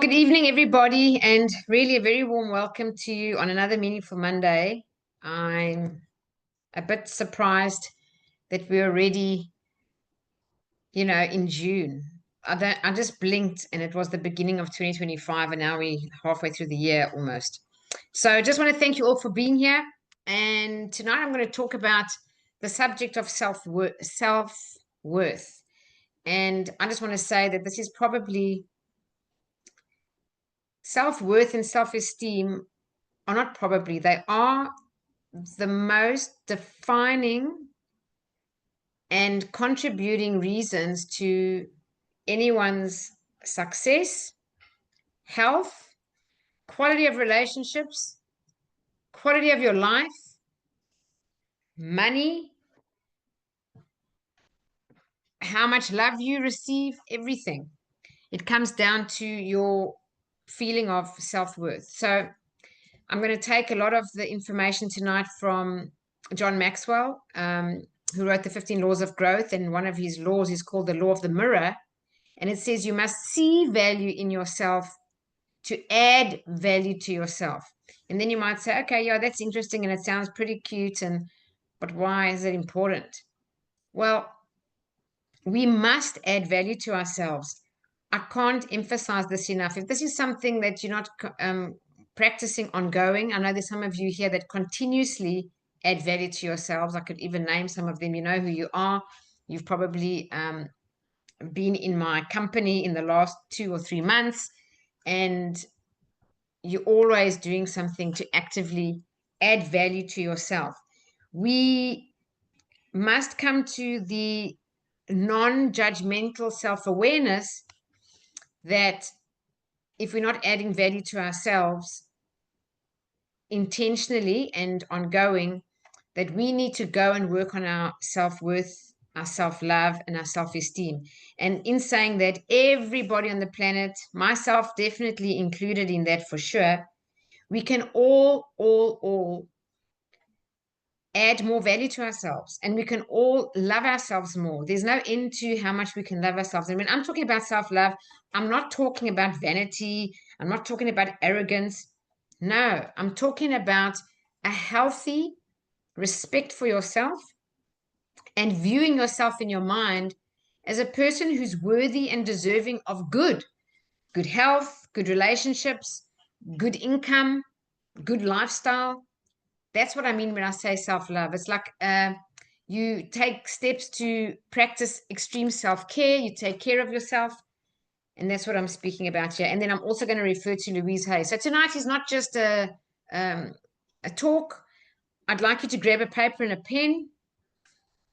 Good evening, everybody, and really a very warm welcome to you on another Meaningful Monday. I'm a bit surprised that we're already, in June. I just blinked and it was the beginning of 2025, and now we're halfway through the year almost. So I just want to thank you all for being here. And tonight I'm going to talk about the subject of self-worth. And I just want to say that this is probably self-worth and self-esteem are not probably, they are the most defining and contributing reasons to anyone's success, health, quality of relationships, quality of your life, money, how much love you receive, everything. It comes down to your feeling of self-worth. So I'm going to take a lot of the information tonight from John Maxwell, who wrote the 15 Laws of Growth. And one of his laws is called the law of the mirror. And it says you must see value in yourself to add value to yourself. And then you might say, okay, yeah, that's interesting and it sounds pretty cute. But why is it important? Well, we must add value to ourselves. I can't emphasize this enough. If this is something that you're not practicing ongoing, I know there's some of you here that continuously add value to yourselves. I could even name some of them. You know who you are. You've probably been in my company in the last 2 or 3 months, and you're always doing something to actively add value to yourself. We must come to the non-judgmental self-awareness that if we're not adding value to ourselves intentionally and ongoing, that we need to go and work on our self-worth, our self-love, and our self-esteem. And in saying that, everybody on the planet, myself definitely included in that for sure, we can all add more value to ourselves, and we can all love ourselves more. There's no end to how much we can love ourselves. And when I'm talking about self-love, I'm not talking about vanity. I'm not talking about arrogance. No, I'm talking about a healthy respect for yourself and viewing yourself in your mind as a person who's worthy and deserving of good health, good relationships, good income, good lifestyle. That's what I mean when I say self-love. It's like you take steps to practice extreme self-care. You take care of yourself. And that's what I'm speaking about here. And then I'm also going to refer to Louise Hay. So tonight is not just a talk. I'd like you to grab a paper and a pen.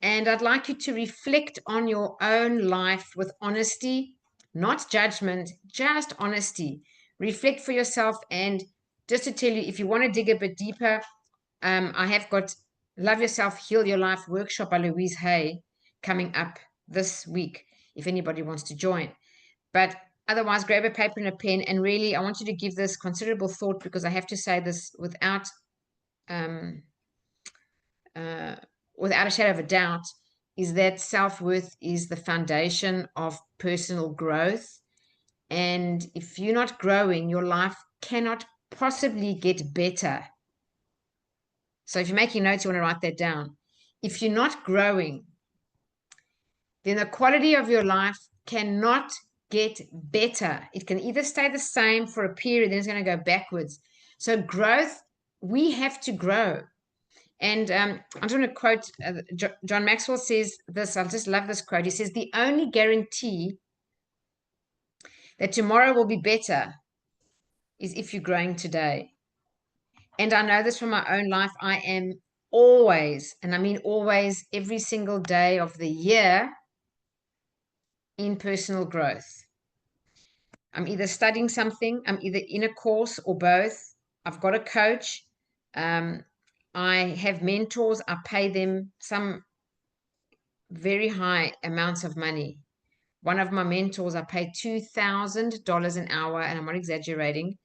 And I'd like you to reflect on your own life with honesty, not judgment, just honesty. Reflect for yourself. And just to tell you, if you want to dig a bit deeper, I have got Love Yourself, Heal Your Life workshop by Louise Hay coming up this week, if anybody wants to join. But otherwise, grab a paper and a pen, and really, I want you to give this considerable thought, because I have to say this without a shadow of a doubt, is that self-worth is the foundation of personal growth. And if you're not growing, your life cannot possibly get better. So if you're making notes, you want to write that down. If you're not growing, then the quality of your life cannot get better. It can either stay the same for a period, then it's going to go backwards. So growth, we have to grow. And I'm going to quote, John Maxwell says this, I just love this quote. He says, the only guarantee that tomorrow will be better is if you're growing today. And I know this from my own life. I am always, and I mean always, every single day of the year in personal growth. I'm either studying something, I'm either in a course or both. I've got a coach. I have mentors. I pay them some very high amounts of money. One of my mentors, I pay $2,000 an hour, and I'm not exaggerating.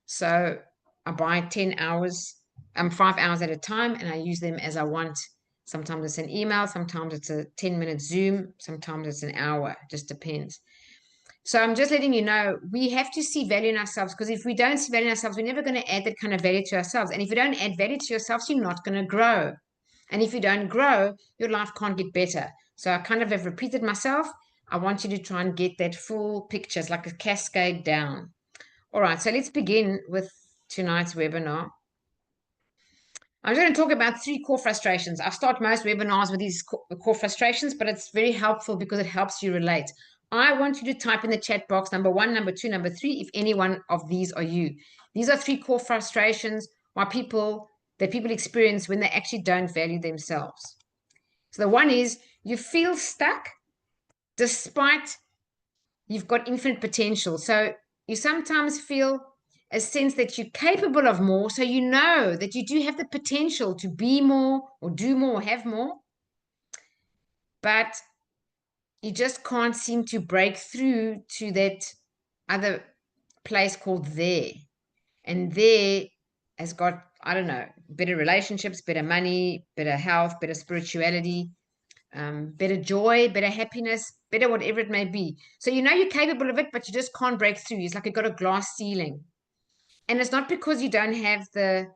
So I buy 10 hours, 5 hours at a time, and I use them as I want. Sometimes it's an email, sometimes it's a 10-minute Zoom, sometimes it's an hour, just depends. So I'm just letting you know, we have to see value in ourselves, because if we don't see value in ourselves, we're never going to add that kind of value to ourselves. And if you don't add value to yourselves, you're not going to grow. And if you don't grow, your life can't get better. So I kind of have repeated myself. I want you to try and get that full picture. It's like a cascade down. All right, so let's begin with tonight's webinar. I'm going to talk about 3 core frustrations. I start most webinars with these core frustrations, but it's very helpful because it helps you relate. I want you to type in the chat box number 1, number 2, number 3, if any one of these are you. These are 3 core frustrations that people experience when they actually don't value themselves. So the one is you feel stuck despite you've got infinite potential. So you sometimes feel a sense that you're capable of more. So you know that you do have the potential to be more or do more or have more. But you just can't seem to break through to that other place called there. And there has got, I don't know, better relationships, better money, better health, better spirituality, better joy, better happiness, better whatever it may be. So you know you're capable of it, but you just can't break through. It's like you've got a glass ceiling. And it's not because you don't have the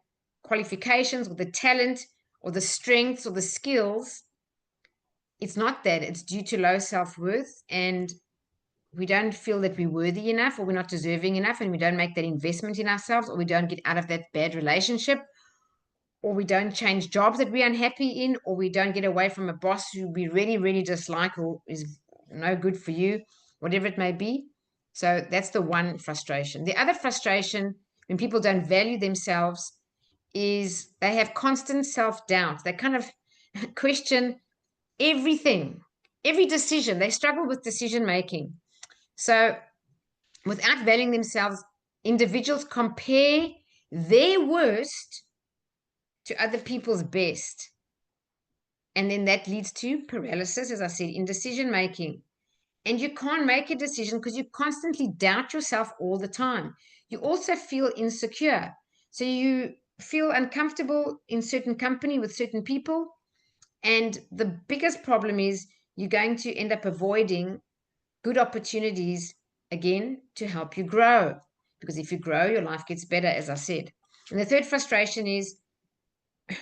qualifications or the talent or the strengths or the skills. It's not that. It's due to low self-worth, and we don't feel that we're worthy enough, or we're not deserving enough, and we don't make that investment in ourselves, or we don't get out of that bad relationship, or we don't change jobs that we're unhappy in, or we don't get away from a boss who we really, really dislike or is no good for you, whatever it may be. So that's the one frustration. The other frustration, when people don't value themselves, is they have constant self-doubt. They kind of question everything, every decision. They struggle with decision making. So without valuing themselves, individuals compare their worst to other people's best. And then that leads to paralysis, as I said, in decision making. And you can't make a decision because you constantly doubt yourself all the time. You also feel insecure. So you feel uncomfortable in certain company with certain people. And the biggest problem is you're going to end up avoiding good opportunities, again, to help you grow. Because if you grow, your life gets better, as I said. And the third frustration is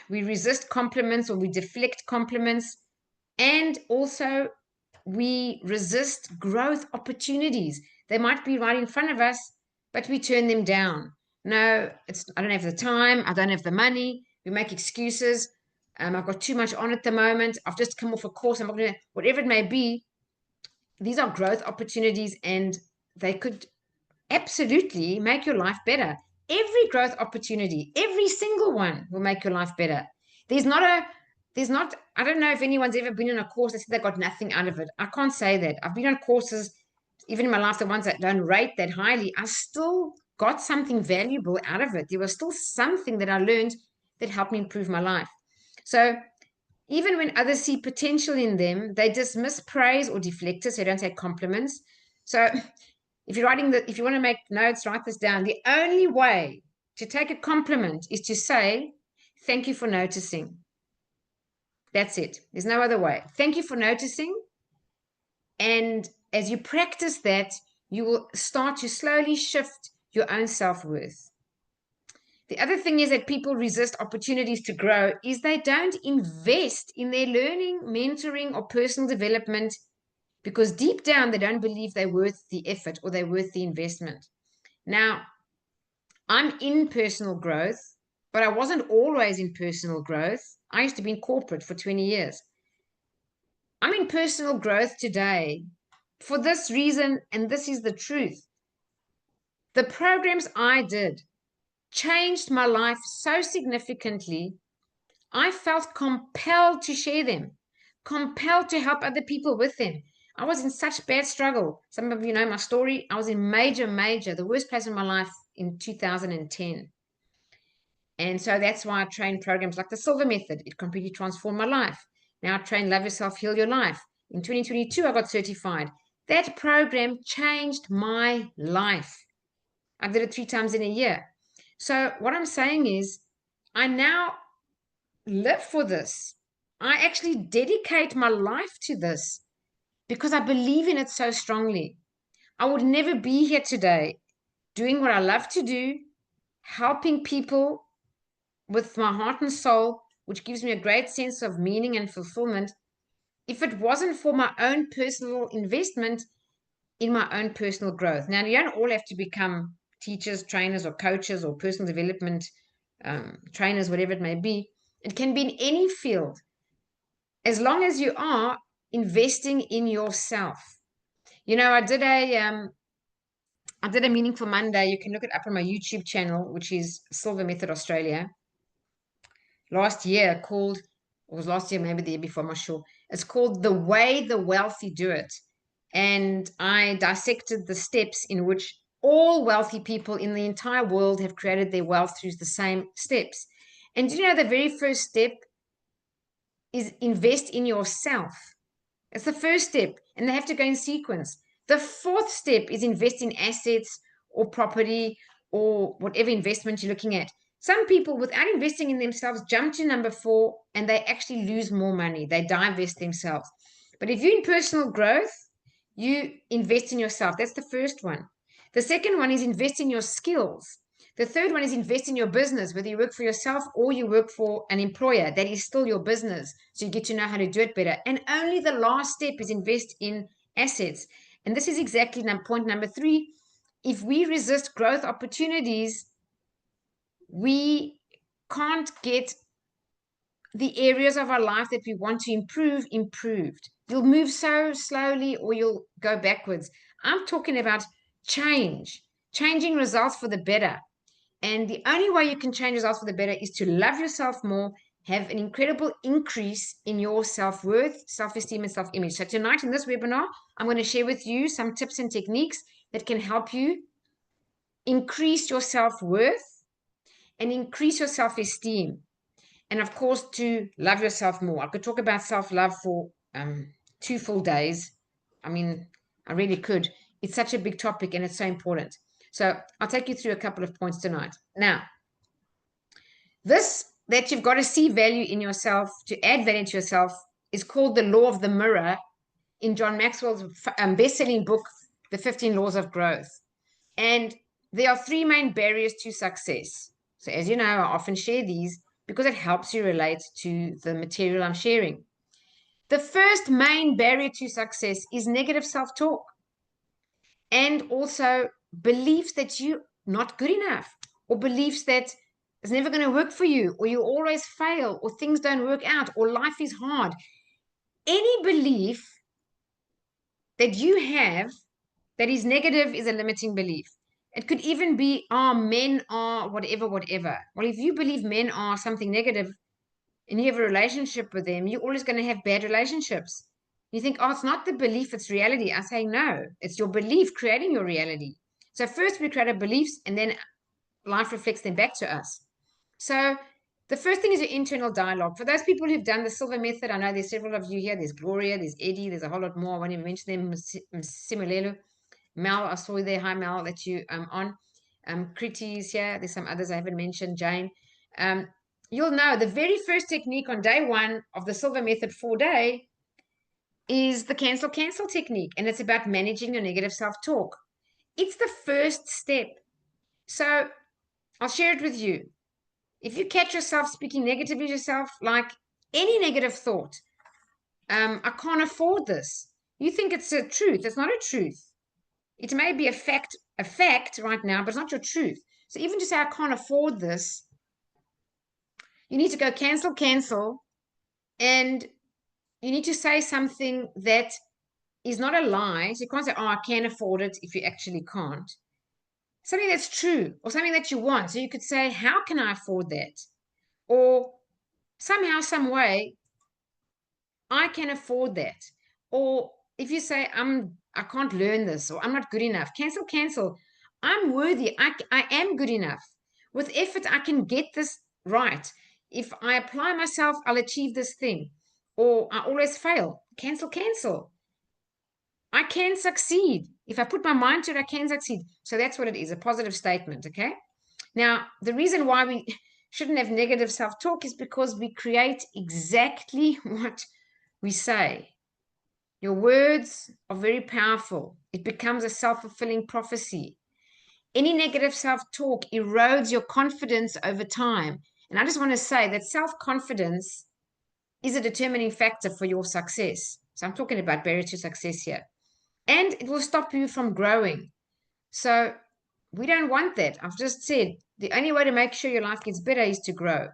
we resist compliments, or we deflect compliments, and also we resist growth opportunities. They might be right in front of us, but we turn them down. No, I don't have the time, I don't have the money. We make excuses. I've got too much on at the moment. I've just come off a course. I'm not going to, whatever it may be. These are growth opportunities, and they could absolutely make your life better. Every growth opportunity, every single one, will make your life better. I don't know if anyone's ever been in a course that said they got nothing out of it. I can't say that. I've been on courses, even in my life, the ones that don't rate that highly, I still got something valuable out of it. There was still something that I learned that helped me improve my life. So even when others see potential in them, they dismiss praise or deflect it, so they don't say compliments. So if you want to make notes, write this down. The only way to take a compliment is to say, thank you for noticing. That's it. There's no other way. Thank you for noticing. And as you practice that, you will start to slowly shift your own self-worth. The other thing is that people resist opportunities to grow is they don't invest in their learning, mentoring, or personal development, because deep down they don't believe they're worth the effort or they're worth the investment. Now, I'm in personal growth, but I wasn't always in personal growth. I used to be in corporate for 20 years. I'm in personal growth today for this reason, and this is the truth. The programs I did changed my life so significantly. I felt compelled to share them, compelled to help other people with them. I was in such bad struggle. Some of you know my story. I was in major, the worst place in my life in 2010. And so that's why I train programs like the Silver Method. It completely transformed my life. Now I train Love Yourself, Heal Your Life. In 2022, I got certified. That program changed my life. I did it 3 times in a year. So what I'm saying is, I now live for this. I actually dedicate my life to this because I believe in it so strongly. I would never be here today doing what I love to do, helping people with my heart and soul, which gives me a great sense of meaning and fulfillment, if it wasn't for my own personal investment in my own personal growth. Now, you don't all have to become teachers, trainers, or coaches, or personal development trainers, whatever it may be. It can be in any field, as long as you are investing in yourself. You know, I did a Meaningful Monday. You can look it up on my YouTube channel, which is Silver Method Australia. Last year, or was last year, maybe the year before, I'm not sure. It's called The Way the Wealthy Do It. And I dissected the steps in which all wealthy people in the entire world have created their wealth through the same steps. And do you know the very first step is invest in yourself? It's the first step, and they have to go in sequence. The fourth step is invest in assets or property or whatever investment you're looking at. Some people, without investing in themselves, jump to number 4 and they actually lose more money. They divest themselves. But if you're in personal growth, you invest in yourself. That's the first one. The second one is invest in your skills. The third one is invest in your business, whether you work for yourself or you work for an employer. That is still your business. So you get to know how to do it better. And only the last step is invest in assets. And this is exactly point number 3. If we resist growth opportunities, we can't get the areas of our life that we want to improve improved. You'll move so slowly or you'll go backwards. I'm talking about changing results for the better. And the only way you can change results for the better is to love yourself more, have an incredible increase in your self-worth, self-esteem, and self-image. So tonight in this webinar, I'm going to share with you some tips and techniques that can help you increase your self-worth and increase your self-esteem. And of course, to love yourself more. I could talk about self-love for 2 full days. I mean, I really could. It's such a big topic and it's so important. So I'll take you through a couple of points tonight. Now, this that you've got to see value in yourself, to add value to yourself, is called the law of the mirror in John Maxwell's best-selling book, The 15 Laws of Growth. And there are 3 main barriers to success. So as you know, I often share these because it helps you relate to the material I'm sharing. The first main barrier to success is negative self-talk, and also beliefs that you're not good enough, or beliefs that it's never going to work for you, or you always fail, or things don't work out, or life is hard. Any belief that you have that is negative is a limiting belief. It could even be, men are whatever. Well, if you believe men are something negative and you have a relationship with them, you're always going to have bad relationships. You think, it's not the belief, it's reality. I say, no, it's your belief creating your reality. So first we create our beliefs, and then life reflects them back to us. So the first thing is your internal dialogue. For those people who've done the Silver Method, I know there's several of you here. There's Gloria, there's Eddie, there's a whole lot more. I won't even mention them. Simulelo, Mel, I saw you there. Hi, Mel, that you on. Kriti's here. There's some others I haven't mentioned. Jane. You'll know the very first technique on day 1 of the Silver Method 4-day is the cancel technique. And it's about managing your negative self-talk. It's the first step. So I'll share it with you. If you catch yourself speaking negatively to yourself, like any negative thought, I can't afford this. You think it's a truth. It's not a truth. It may be a fact right now, but it's not your truth. So even to say, I can't afford this, you need to go cancel, and you need to say something that is not a lie. So you can't say, I can't afford it, if you actually can't. Something that's true, or something that you want. So you could say, how can I afford that? Or somehow, some way, I can afford that. Or if you say, I can't learn this, or I'm not good enough, cancel. I'm worthy. I am good enough. With effort, I can get this right. If I apply myself, I'll achieve this thing. Or I always fail. Cancel. I can succeed. If I put my mind to it, I can succeed. So that's what it is, a positive statement, okay? Now, the reason why we shouldn't have negative self-talk is because we create exactly what we say. Your words are very powerful. It becomes a self-fulfilling prophecy. Any negative self-talk erodes your confidence over time. And I just want to say that self-confidence is a determining factor for your success. So I'm talking about barrier to success here. And it will stop you from growing. So we don't want that. I've just said the only way to make sure your life gets better is to grow.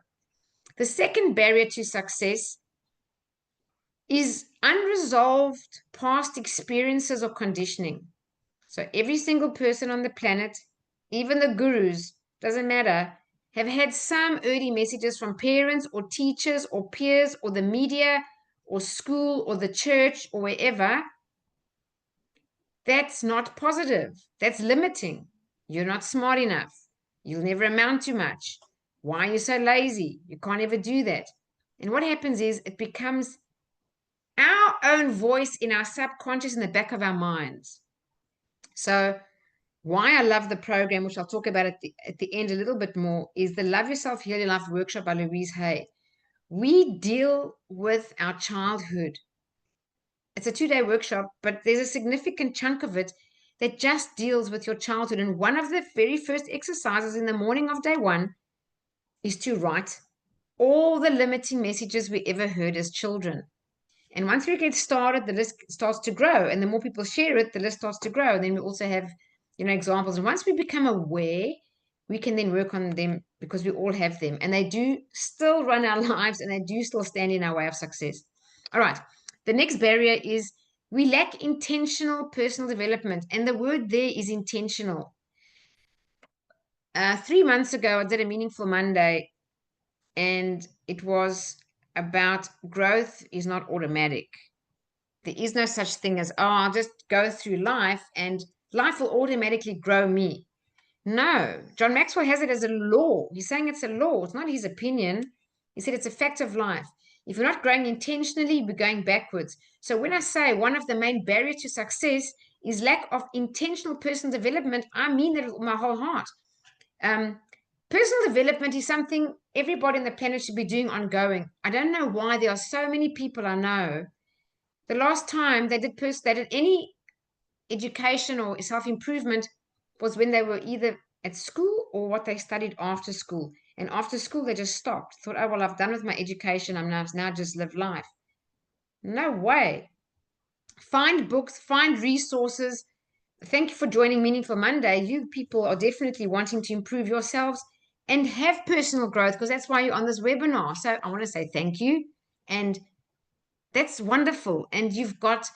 The second barrier to success is unresolved past experiences or conditioning. So every single person on the planet, even the gurus, doesn't matter, have had some early messages from parents or teachers or peers or the media or school or the church or wherever. That's not positive. That's limiting. You're not smart enough. You'll never amount to much. Why are you so lazy? You can't ever do that. And what happens is it becomes our own voice in our subconscious in the back of our minds. So why I love the program, which I'll talk about at the end a little bit more, is the Love Yourself, Heal Your Life workshop by Louise Hay. We deal with our childhood. It's a 2-day workshop, but there's a significant chunk of it that just deals with your childhood. And one of the very first exercises in the morning of day one is to write all the limiting messages we ever heard as children. And once we get started, the list starts to grow. And the more people share it, the list starts to grow. And then we also have, examples. And once we become aware, we can then work on them because we all have them. And they do still run our lives and they do still stand in our way of success. All right. The next barrier is we lack intentional personal development. And the word there is intentional. 3 months ago, I did a Meaningful Monday, and it was about growth is not automatic. There is no such thing as, I'll just go through life and life will automatically grow me. No, John Maxwell has it as a law. He's saying it's a law. It's not his opinion. He said it's a fact of life. If you're not growing intentionally, we're going backwards. So when I say one of the main barriers to success is lack of intentional personal development, I mean that with my whole heart. Personal development is something everybody on the planet should be doing ongoing. I don't know why there are so many people I know. The last time they did any education or self-improvement was when they were either at school or what they studied after school. And after school, they just stopped. Thought, oh, well, I've done with my education. I'm now just live life. No way. Find books, find resources. Thank you for joining Meaningful Monday. You people are definitely wanting to improve yourselves and have personal growth because that's why you're on this webinar. So I want to say thank you. And that's wonderful. And you've got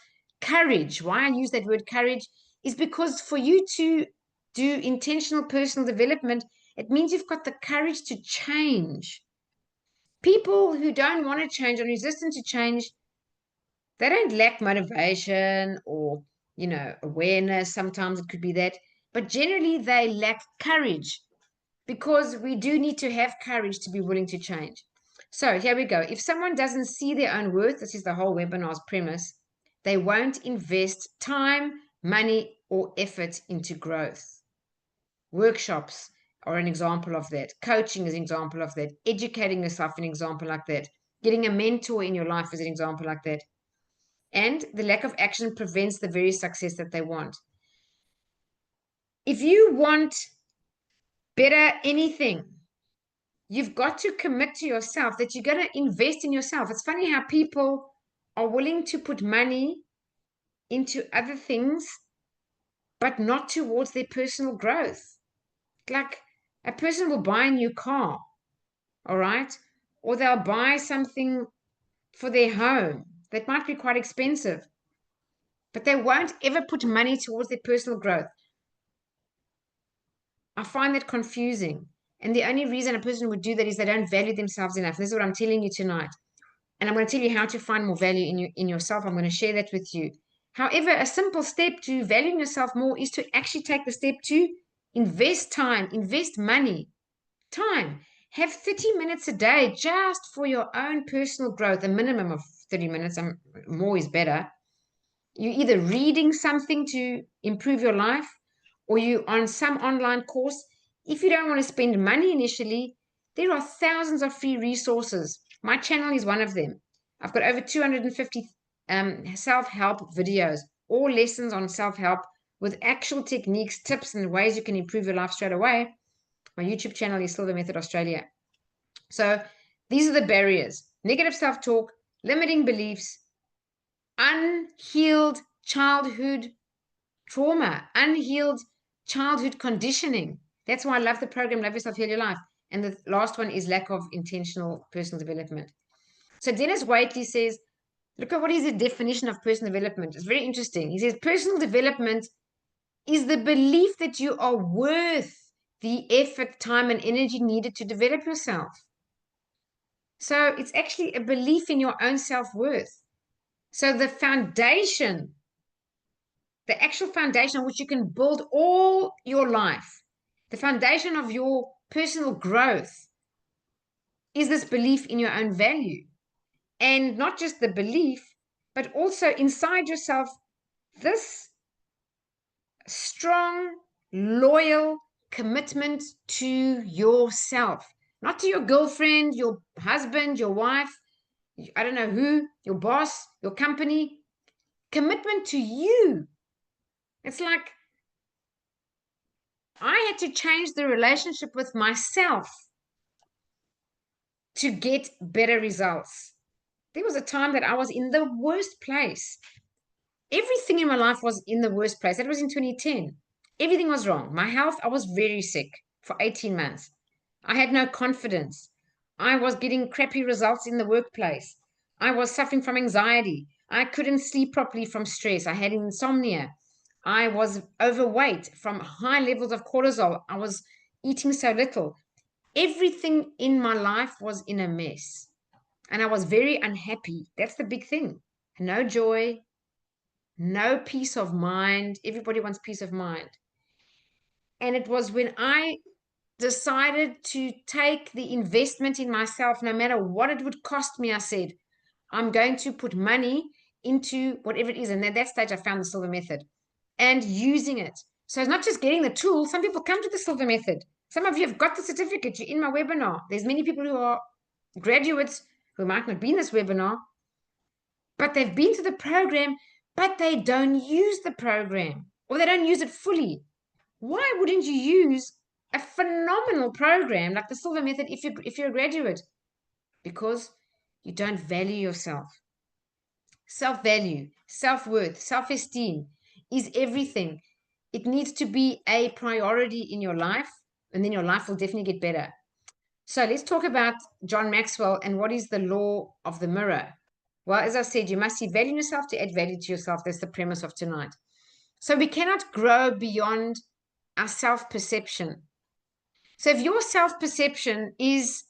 courage. Why I use that word courage is because for you to do intentional personal development, it means you've got the courage to change. People who don't want to change or resistant to change, they don't lack motivation or, awareness. Sometimes it could be that, but generally they lack courage because we do need to have courage to be willing to change. So here we go. If someone doesn't see their own worth, this is the whole webinar's premise, they won't invest time, money, or effort into growth. Workshops are an example of that. Coaching is an example of that. Educating yourself is an example like that. Getting a mentor in your life is an example like that. And the lack of action prevents the very success that they want. If you want better anything, you've got to commit to yourself that you're going to invest in yourself. It's funny how people are willing to put money into other things, but not towards their personal growth. Like a person will buy a new car, all right? Or they'll buy something for their home that might be quite expensive, but they won't ever put money towards their personal growth. I find that confusing. And the only reason a person would do that is they don't value themselves enough. This is what I'm telling you tonight. And I'm going to tell you how to find more value in yourself. I'm going to share that with you. However, a simple step to valuing yourself more is to actually take the step to invest time, invest money, time. Have 30 minutes a day just for your own personal growth, a minimum of 30 minutes. More is better. You're either reading something to improve your life or you on some online course. If you don't want to spend money initially, there are thousands of free resources. My channel is one of them. I've got over 250 self-help videos or lessons on self-help with actual techniques, tips, and ways you can improve your life straight away. My YouTube channel is Silver Method Australia. So these are the barriers: negative self-talk, limiting beliefs, unhealed childhood trauma, unhealed childhood conditioning. That's why I love the program, Love Yourself, Heal Your Life. And the last one is lack of intentional personal development. So Dennis Waitley says, look at what is the definition of personal development. It's very interesting. He says, personal development is the belief that you are worth the effort, time, and energy needed to develop yourself. So it's actually a belief in your own self-worth. So the foundation, the actual foundation on which you can build all your life, the foundation of your personal growth is this belief in your own value. And not just the belief, but also inside yourself, this strong, loyal commitment to yourself, not to your girlfriend, your husband, your wife, I don't know who, your boss, your company. Commitment to you. It's like I had to change the relationship with myself to get better results. There was a time that I was in the worst place. Everything in my life was in the worst place. That was in 2010. Everything was wrong. My health, I was very sick for 18 months. I had no confidence. I was getting crappy results in the workplace. I was suffering from anxiety. I couldn't sleep properly from stress. I had insomnia. I was overweight from high levels of cortisol. I was eating so little. Everything in my life was in a mess. And I was very unhappy. That's the big thing. No joy, no peace of mind. Everybody wants peace of mind. And it was when I decided to take the investment in myself, no matter what it would cost me, I said, I'm going to put money into whatever it is. And at that stage, I found the Silver Method and using it. So it's not just getting the tool. Some people come to the Silver Method. Some of you have got the certificate. You're in my webinar. There's many people who are graduates who might not be in this webinar, but they've been to the program, but they don't use the program or they don't use it fully. Why wouldn't you use a phenomenal program like the Silver Method if you're a graduate? Because you don't value yourself. Self-value, self-worth, self-esteem is everything. It needs to be a priority in your life, and then your life will definitely get better. So let's talk about John Maxwell and what is the law of the mirror. Well, as I said, you must see value in yourself to add value to yourself. That's the premise of tonight. So we cannot grow beyond our self-perception. So if your self-perception is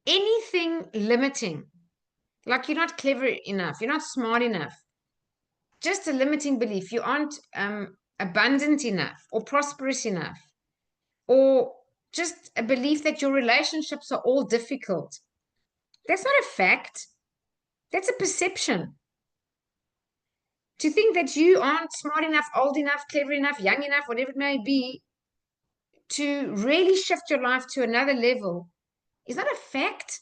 anything limiting, like you're not clever enough, you're not smart enough, just a limiting belief, you aren't abundant enough or prosperous enough, or just a belief that your relationships are all difficult, that's not a fact. That's a perception. To think that you aren't smart enough, old enough, clever enough, young enough, whatever it may be, to really shift your life to another level is not a fact.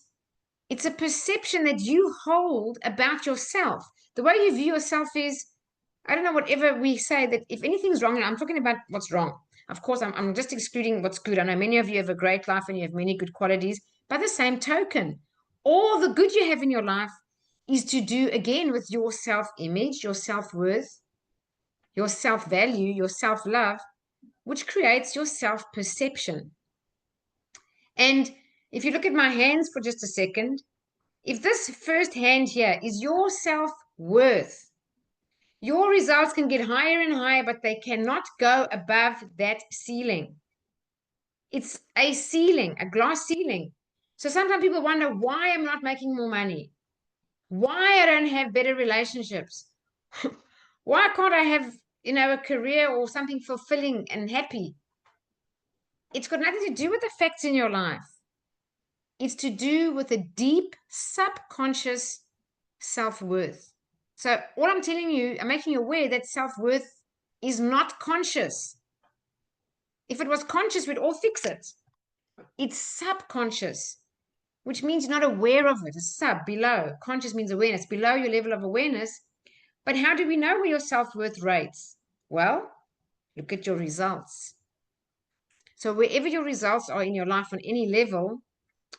It's a perception that you hold about yourself. The way you view yourself is, I don't know, whatever we say, that if anything's wrong, and I'm talking about what's wrong. Of course, I'm just excluding what's good. I know many of you have a great life and you have many good qualities. By the same token, all the good you have in your life is to do, again, with your self-image, your self-worth, your self-value, your self-love, which creates your self-perception. And if you look at my hands for just a second, if this first hand here is your self-worth, your results can get higher and higher, but they cannot go above that ceiling. It's a ceiling, a glass ceiling. So sometimes people wonder why I'm not making more money, why I don't have better relationships, why can't I have, a career or something fulfilling and happy. It's got nothing to do with the facts in your life. It's to do with a deep subconscious self-worth. So all I'm telling you, I'm making you aware that self-worth is not conscious. If it was conscious, we'd all fix it. It's subconscious. which means you're not aware of it. It's below. Conscious means awareness, below your level of awareness. But how do we know where your self-worth rates? Well, look at your results. So wherever your results are in your life on any level,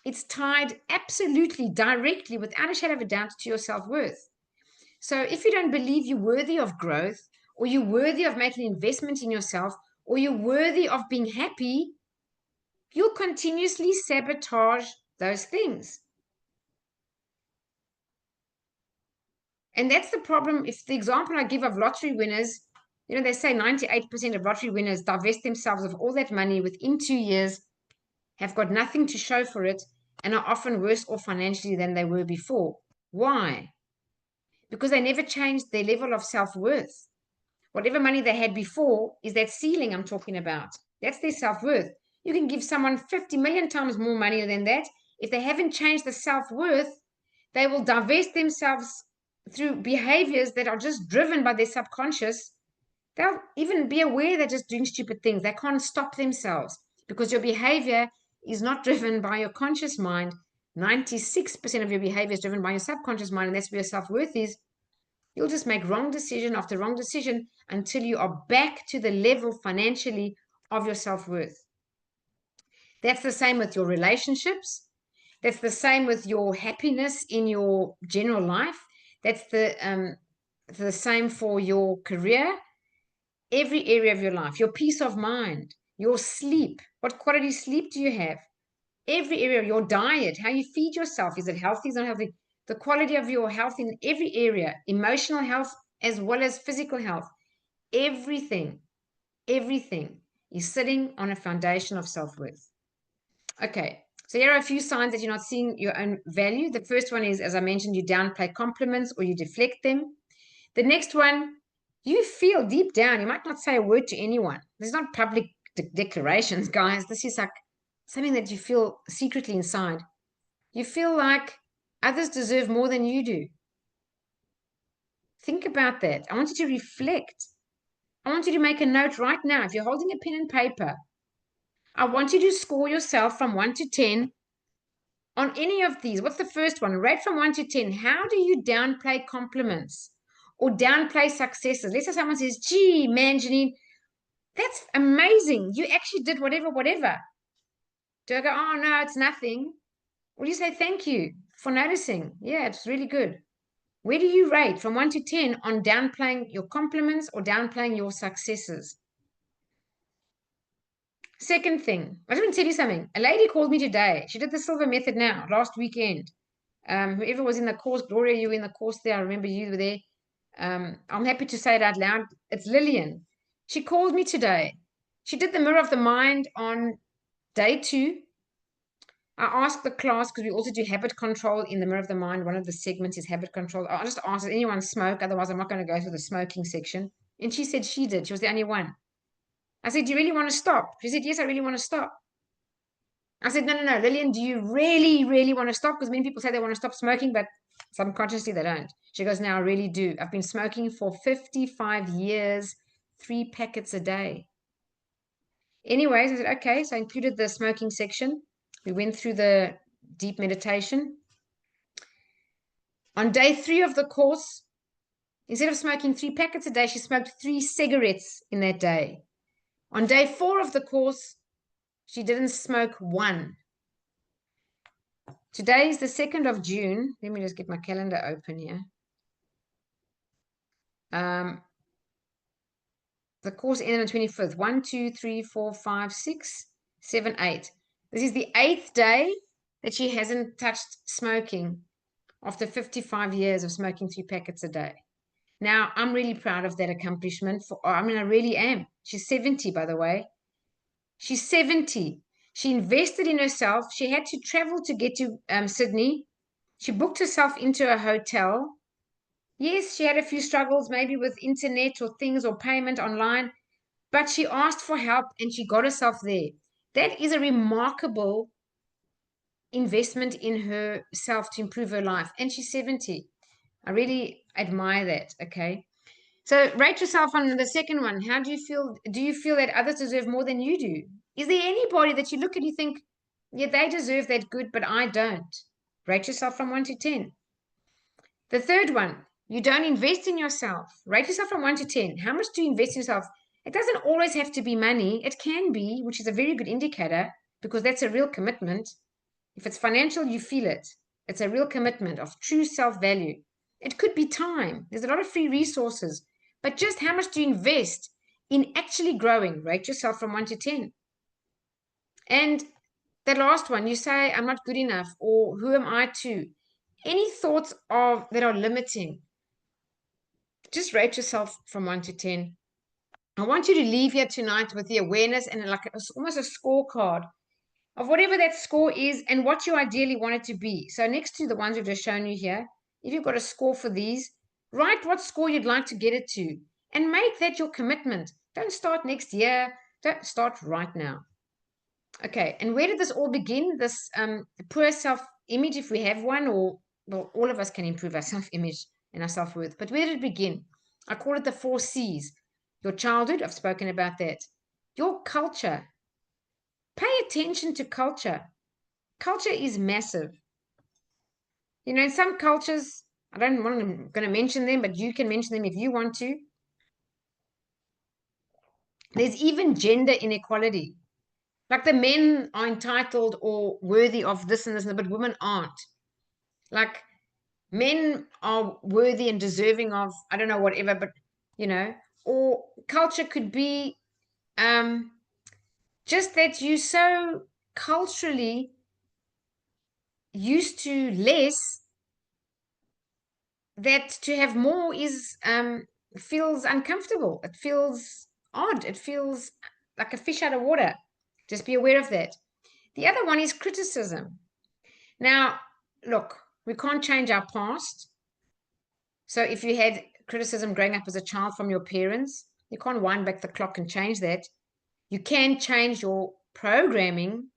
it's tied absolutely directly, without a shadow of a doubt, to your self-worth. So if you don't believe you're worthy of growth, or you're worthy of making an investment in yourself, or you're worthy of being happy, you'll continuously sabotage those things. And that's the problem. If the example I give of lottery winners, they say 98% of lottery winners divest themselves of all that money within 2 years, have got nothing to show for it, and are often worse off financially than they were before. Why? Because they never changed their level of self-worth. Whatever money they had before is that ceiling I'm talking about. That's their self-worth. You can give someone 50 million times more money than that. If they haven't changed the self-worth, they will divest themselves through behaviors that are just driven by their subconscious. They'll even be aware they're just doing stupid things. They can't stop themselves because your behavior is not driven by your conscious mind. 96% of your behavior is driven by your subconscious mind, and that's where your self-worth is. You'll just make wrong decision after wrong decision until you are back to the level financially of your self-worth. That's the same with your relationships. That's the same with your happiness in your general life. That's the same for your career, every area of your life, your peace of mind, your sleep. What quality sleep do you have? Every area, your diet, how you feed yourself. Is it healthy? Is it not healthy? The quality of your health in every area, emotional health as well as physical health. Everything is sitting on a foundation of self-worth. Okay, so here are a few signs that you're not seeing your own value. The first one is, as I mentioned, you downplay compliments or you deflect them. The next one, you feel deep down, you might not say a word to anyone. There's not public declarations, guys. This is like something that you feel secretly inside. You feel like others deserve more than you do. Think about that. I want you to reflect. I want you to make a note right now. If you're holding a pen and paper, I want you to score yourself from 1 to 10 on any of these. What's the first one? Rate from 1 to 10. How do you downplay compliments or downplay successes? Let's say someone says, gee, man, Janine, that's amazing. You actually did whatever. Do I go, oh, no, it's nothing? Or do you say, thank you for noticing? Yeah, it's really good. Where do you rate from 1 to 10 on downplaying your compliments or downplaying your successes? Second thing, I just want to tell you something. A lady called me today. She did the silver method now, last weekend. Whoever was in the course, Gloria, you were in the course there. I remember you were there. I'm happy to say it out loud. It's Lillian. She called me today. She did the mirror of the mind on day 2. I asked the class, because we also do habit control in the mirror of the mind. One of the segments is habit control. I just asked, does anyone smoke? Otherwise, I'm not going to go through the smoking section. And she said she did. She was the only one. I said, do you really want to stop? She said, yes, I really want to stop. I said, no, Lillian, do you really, really want to stop? Because many people say they want to stop smoking, but subconsciously they don't. She goes, no, I really do. I've been smoking for 55 years, 3 packets a day. Anyways, I said, okay. So I included the smoking section. We went through the deep meditation. On day 3 of the course, instead of smoking 3 packets a day, she smoked 3 cigarettes in that day. On day 4 of the course, she didn't smoke 1. Today is the 2nd of June. Let me just get my calendar open here. The course ended on the 25th. 1, 2, 3, 4, 5, 6, 7, 8. This is the 8th day that she hasn't touched smoking after 55 years of smoking 3 packets a day. Now, I'm really proud of that accomplishment. I really am. She's 70, by the way. She's 70. She invested in herself. She had to travel to get to Sydney. She booked herself into a hotel. Yes, she had a few struggles, maybe with internet or things or payment online, but she asked for help and she got herself there. That is a remarkable investment in herself to improve her life. And she's 70. I really admire that. Okay. So rate yourself on the second one. How do you feel? Do you feel that others deserve more than you do? Is there anybody that you look at, you think, Yeah, they deserve that good, but I don't. Rate yourself from 1 to 10. The third one, you don't invest in yourself. Rate yourself from 1 to 10. How much do you invest in yourself? It doesn't always have to be money. It can be, which is a very good indicator because that's a real commitment. If it's financial, you feel it. It's a real commitment of true self-value. It could be time. There's a lot of free resources. But just how much do you invest in actually growing? Rate yourself from 1 to 10. And the last one, you say, I'm not good enough, or who am I to? Any thoughts of that are limiting? Just rate yourself from 1 to 10. I want you to leave here tonight with the awareness and like almost a scorecard of whatever that score is and what you ideally want it to be. So next to the ones we've just shown you here, if you've got a score for these, write what score you'd like to get it to and make that your commitment. Don't start next year. Don't start right now. Okay, and where did this all begin? This poor self-image, if we have one, or well, all of us can improve our self-image and our self-worth. But where did it begin? I call it the 4 C's. Your childhood, I've spoken about that. Your culture. Pay attention to culture. Culture is massive. You know, in some cultures, I'm going to mention them, but you can mention them if you want to. There's even gender inequality. Like the men are entitled or worthy of this and this, but women aren't. Like men are worthy and deserving of, I don't know, whatever, but, you know, or culture could be just that you so culturally used to less that to have more is feels uncomfortable. It feels odd. It feels like a fish out of water. Just be aware of that. The other one is criticism. Now, look, we can't change our past. So if you had criticism growing up as a child from your parents, you can't wind back the clock and change that. You can change your programming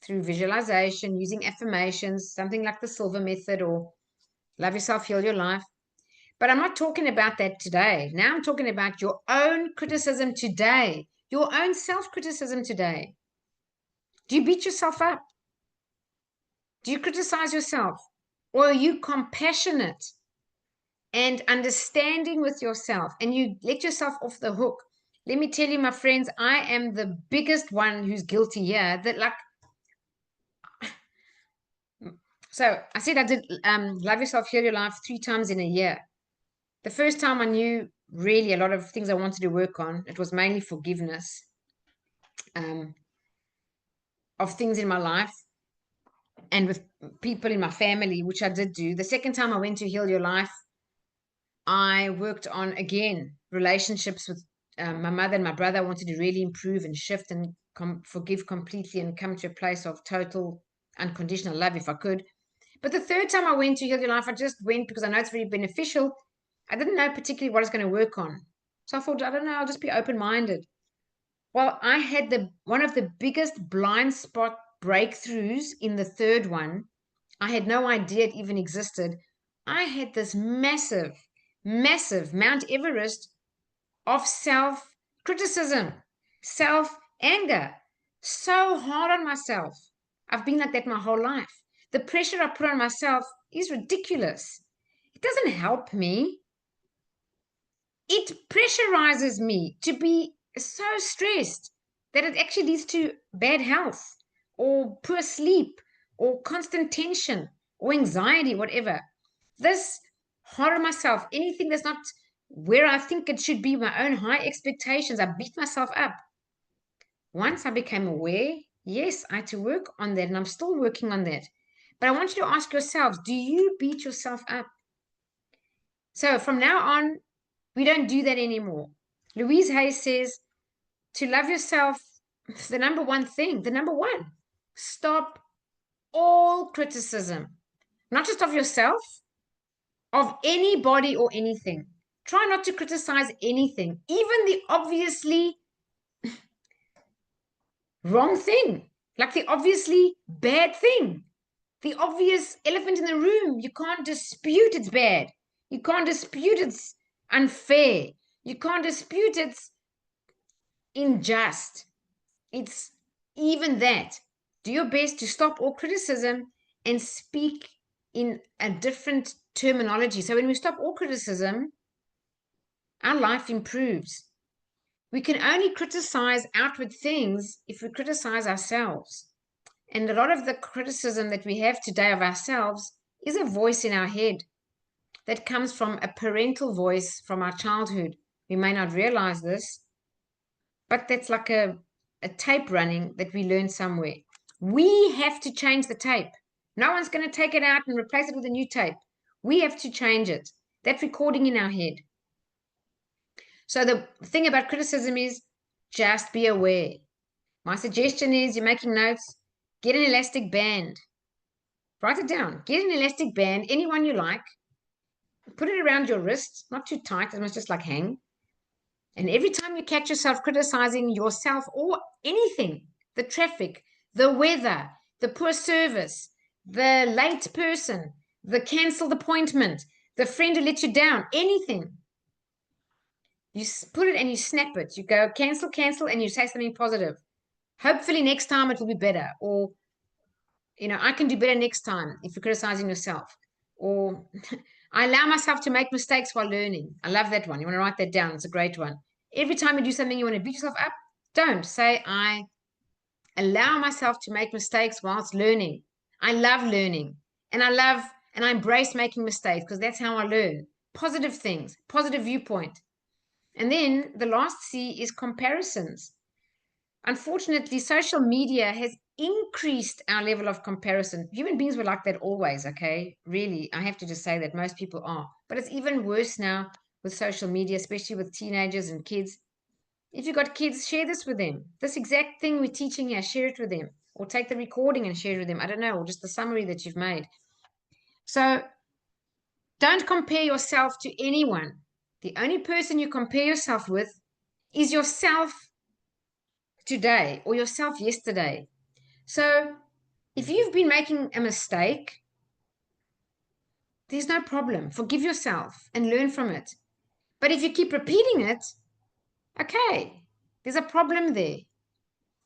through visualization, using affirmations, something like the Silver Method or Love Yourself, Heal Your Life. But I'm not talking about that today. Now I'm talking about your own criticism today, your own self-criticism today. Do you beat yourself up? Do you criticize yourself? Or are you compassionate and understanding with yourself and you let yourself off the hook? Let me tell you, my friends, I am the biggest one who's guilty here. That like, so I said I did Love Yourself, Heal Your Life 3 times in a year. The first time I knew really a lot of things I wanted to work on. It was mainly forgiveness of things in my life and with people in my family, which I did do. The second time I went to Heal Your Life, I worked on, again, relationships with my mother and my brother. I wanted to really improve and shift and forgive completely and come to a place of total unconditional love if I could. But the third time I went to Heal Your Life, I just went because I know it's very beneficial. I didn't know particularly what I was going to work on. So I thought, I don't know, I'll just be open-minded. Well, I had one of the biggest blind spot breakthroughs in the third one. I had no idea it even existed. I had this massive, massive Mount Everest of self-criticism, self-anger, so hard on myself. I've been like that my whole life. The pressure I put on myself is ridiculous. It doesn't help me. It pressurizes me to be so stressed that it actually leads to bad health or poor sleep or constant tension or anxiety, whatever. This hard on myself, anything that's not where I think it should be, my own high expectations, I beat myself up. Once I became aware, yes, I had to work on that, and I'm still working on that. But I want you to ask yourselves, do you beat yourself up? So from now on, we don't do that anymore. Louise Hay says to love yourself, the number one thing, the number one, stop all criticism, not just of yourself, of anybody or anything. Try not to criticize anything, even the obviously wrong thing, like the obviously bad thing, the obvious elephant in the room. You can't dispute it's bad. You can't dispute it's unfair. You can't dispute it's unjust. It's even that. Do your best to stop all criticism and speak in a different terminology. So when we stop all criticism, our life improves. We can only criticize outward things if we criticize ourselves. And a lot of the criticism that we have today of ourselves is a voice in our head that comes from a parental voice from our childhood. We may not realize this, but that's like a tape running that we learned somewhere. We have to change the tape. No one's going to take it out and replace it with a new tape. We have to change it. That recording in our head. So the thing about criticism is just be aware. My suggestion is you're making notes, get an elastic band. Write it down. Get an elastic band, anyone you like. Put it around your wrist, not too tight, it must just like hang. And every time you catch yourself criticizing yourself or anything, the traffic, the weather, the poor service, the late person, the cancelled appointment, the friend who let you down, anything, you put it and you snap it. You go cancel, cancel, and you say something positive. Hopefully next time it will be better. Or, I can do better next time if you're criticizing yourself. Or I allow myself to make mistakes while learning. I love that one. You want to write that down. It's a great one. Every time you do something you want to beat yourself up, don't say, I allow myself to make mistakes whilst learning. I love learning. And I embrace making mistakes because that's how I learn. Positive things, positive viewpoint. And then the last C is comparisons. Unfortunately, social media has increased our level of comparison. Human beings were like that always, okay? Really, I have to just say that most people are. But it's even worse now with social media, especially with teenagers and kids. If you've got kids, share this with them. This exact thing we're teaching here, share it with them. Or take the recording and share it with them. I don't know, or just the summary that you've made. So don't compare yourself to anyone. The only person you compare yourself with is yourself today or yourself yesterday. So if you've been making a mistake, there's no problem. Forgive yourself and learn from it. But if you keep repeating it, okay, there's a problem there.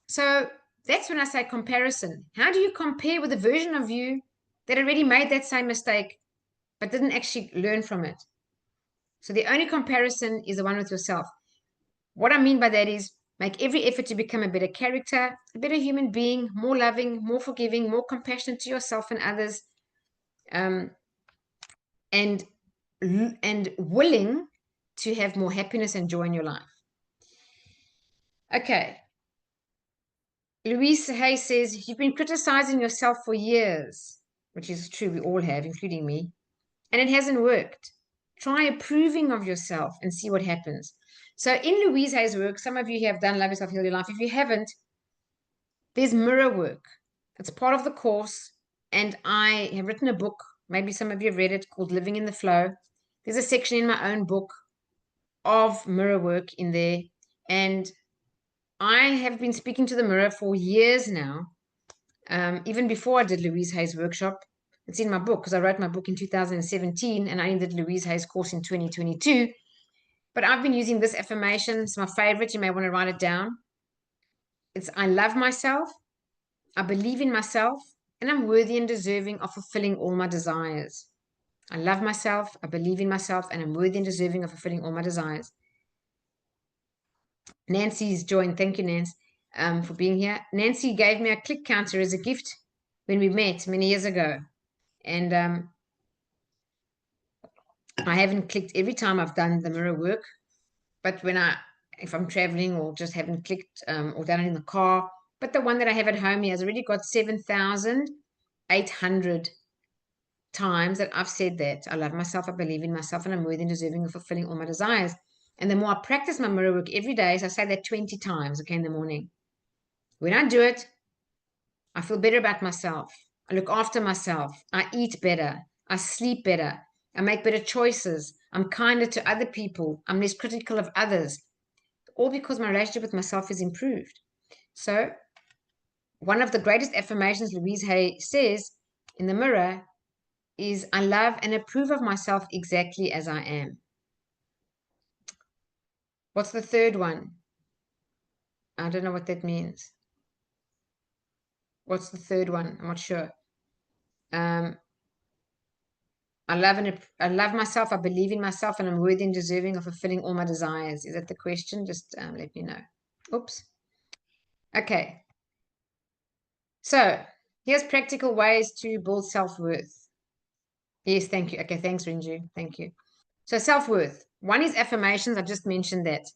So that's when I say comparison. How do you compare with a version of you that already made that same mistake but didn't actually learn from it? So the only comparison is the one with yourself. What I mean by that is make every effort to become a better character, a better human being, more loving, more forgiving, more compassionate to yourself and others, and willing to have more happiness and joy in your life. Okay. Louise Hay says, you've been criticizing yourself for years, which is true, we all have, including me, and it hasn't worked. Try approving of yourself and see what happens. So in Louise Hay's work, some of you have done Love Yourself, Heal Your Life. If you haven't, there's mirror work. It's part of the course. And I have written a book, maybe some of you have read it, called Living in the Flow. There's a section in my own book of mirror work in there. And I have been speaking to the mirror for years now, even before I did Louise Hay's workshop. It's in my book because I wrote my book in 2017 and I did Louise Hay's course in 2022. But I've been using this affirmation. It's my favorite. You may want to write it down. It's I love myself, I believe in myself, and I'm worthy and deserving of fulfilling all my desires. I love myself, I believe in myself, and I'm worthy and deserving of fulfilling all my desires. Nancy's joined. Thank you, Nancy, for being here. Nancy gave me a click counter as a gift when we met many years ago. And I haven't clicked every time I've done the mirror work. But if I'm traveling or just haven't clicked or done it in the car. But the one that I have at home, he has already got 7,800 times that I've said that. I love myself, I believe in myself, and I'm worthy and deserving of fulfilling all my desires. And the more I practice my mirror work every day, so I say that 20 times, okay, in the morning. When I do it, I feel better about myself. I look after myself. I eat better. I sleep better. I make better choices. I'm kinder to other people. I'm less critical of others. All because my relationship with myself is improved. So one of the greatest affirmations Louise Hay says in the mirror is, I love and approve of myself exactly as I am. What's the third one? I don't know what that means. What's the third one? I'm not sure. I love myself. I believe in myself, and I'm worthy and deserving of fulfilling all my desires. Is that the question? Just let me know. Oops. Okay. So here's practical ways to build self-worth. Yes, thank you. Okay, thanks, Rinju. Thank you. So self-worth. One is affirmations. I just mentioned that.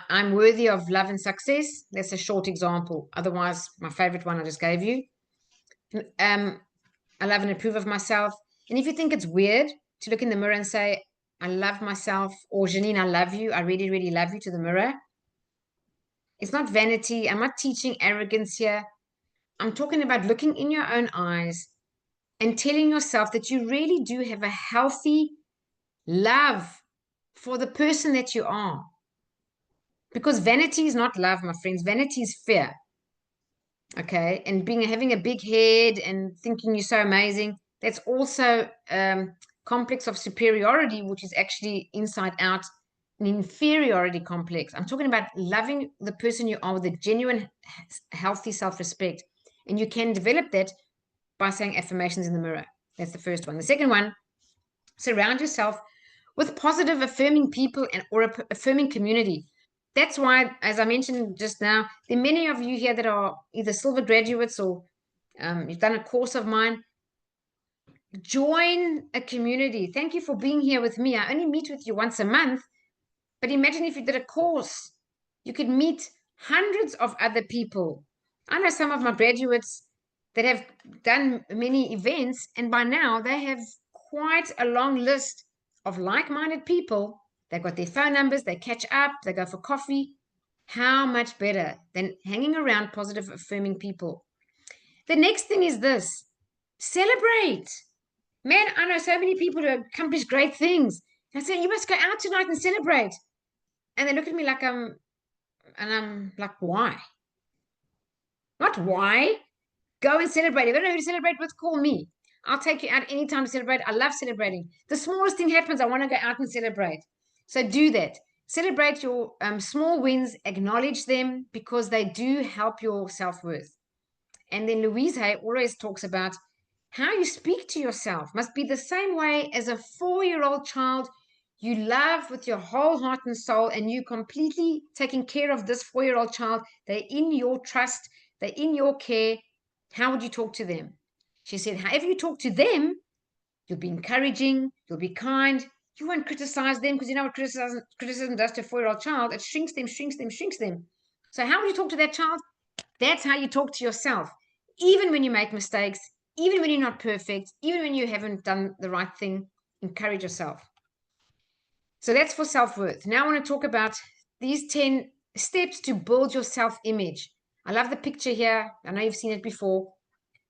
I'm worthy of love and success. That's a short example. Otherwise, my favorite one I just gave you. I love and approve of myself. And if you think it's weird to look in the mirror and say, I love myself, or Janine, I love you, I really, really love you to the mirror. It's not vanity. I'm not teaching arrogance here. I'm talking about looking in your own eyes and telling yourself that you really do have a healthy love for the person that you are. Because vanity is not love, my friends. Vanity is fear. Okay. And having a big head and thinking you're so amazing, that's also complex of superiority, which is actually inside out an inferiority complex. I'm talking about loving the person you are with a genuine, healthy self-respect. And you can develop that by saying affirmations in the mirror. That's the first one. The second one, surround yourself with positive, affirming people or a affirming community. That's why, as I mentioned just now, there are many of you here that are either silver graduates or you've done a course of mine. Join a community. Thank you for being here with me. I only meet with you once a month, but imagine if you did a course, you could meet hundreds of other people. I know some of my graduates that have done many events, and by now they have quite a long list of like-minded people. They've got their phone numbers, they catch up, they go for coffee. How much better than hanging around positive, affirming people? The next thing is this: celebrate. Man, I know so many people who accomplish great things. I say, you must go out tonight and celebrate. And they look at me like and I'm like, why? Not why. Go and celebrate. If you don't know who to celebrate with, call me. I'll take you out anytime to celebrate. I love celebrating. The smallest thing happens, I want to go out and celebrate. So do that. Celebrate your small wins, acknowledge them because they do help your self-worth. And then Louise Hay always talks about how you speak to yourself must be the same way as a 4-year-old child you love with your whole heart and soul, and you completely taking care of this 4-year-old child. They're in your trust, they're in your care. How would you talk to them? She said, however you talk to them, you'll be encouraging, you'll be kind, you won't criticize them, because you know what criticism does to a 4-year-old child? It shrinks them, shrinks them, shrinks them. So how would you talk to that child? That's how you talk to yourself. Even when you make mistakes, even when you're not perfect, even when you haven't done the right thing, encourage yourself. So that's for self-worth. Now I want to talk about these 10 steps to build your self-image. I love the picture here. I know you've seen it before,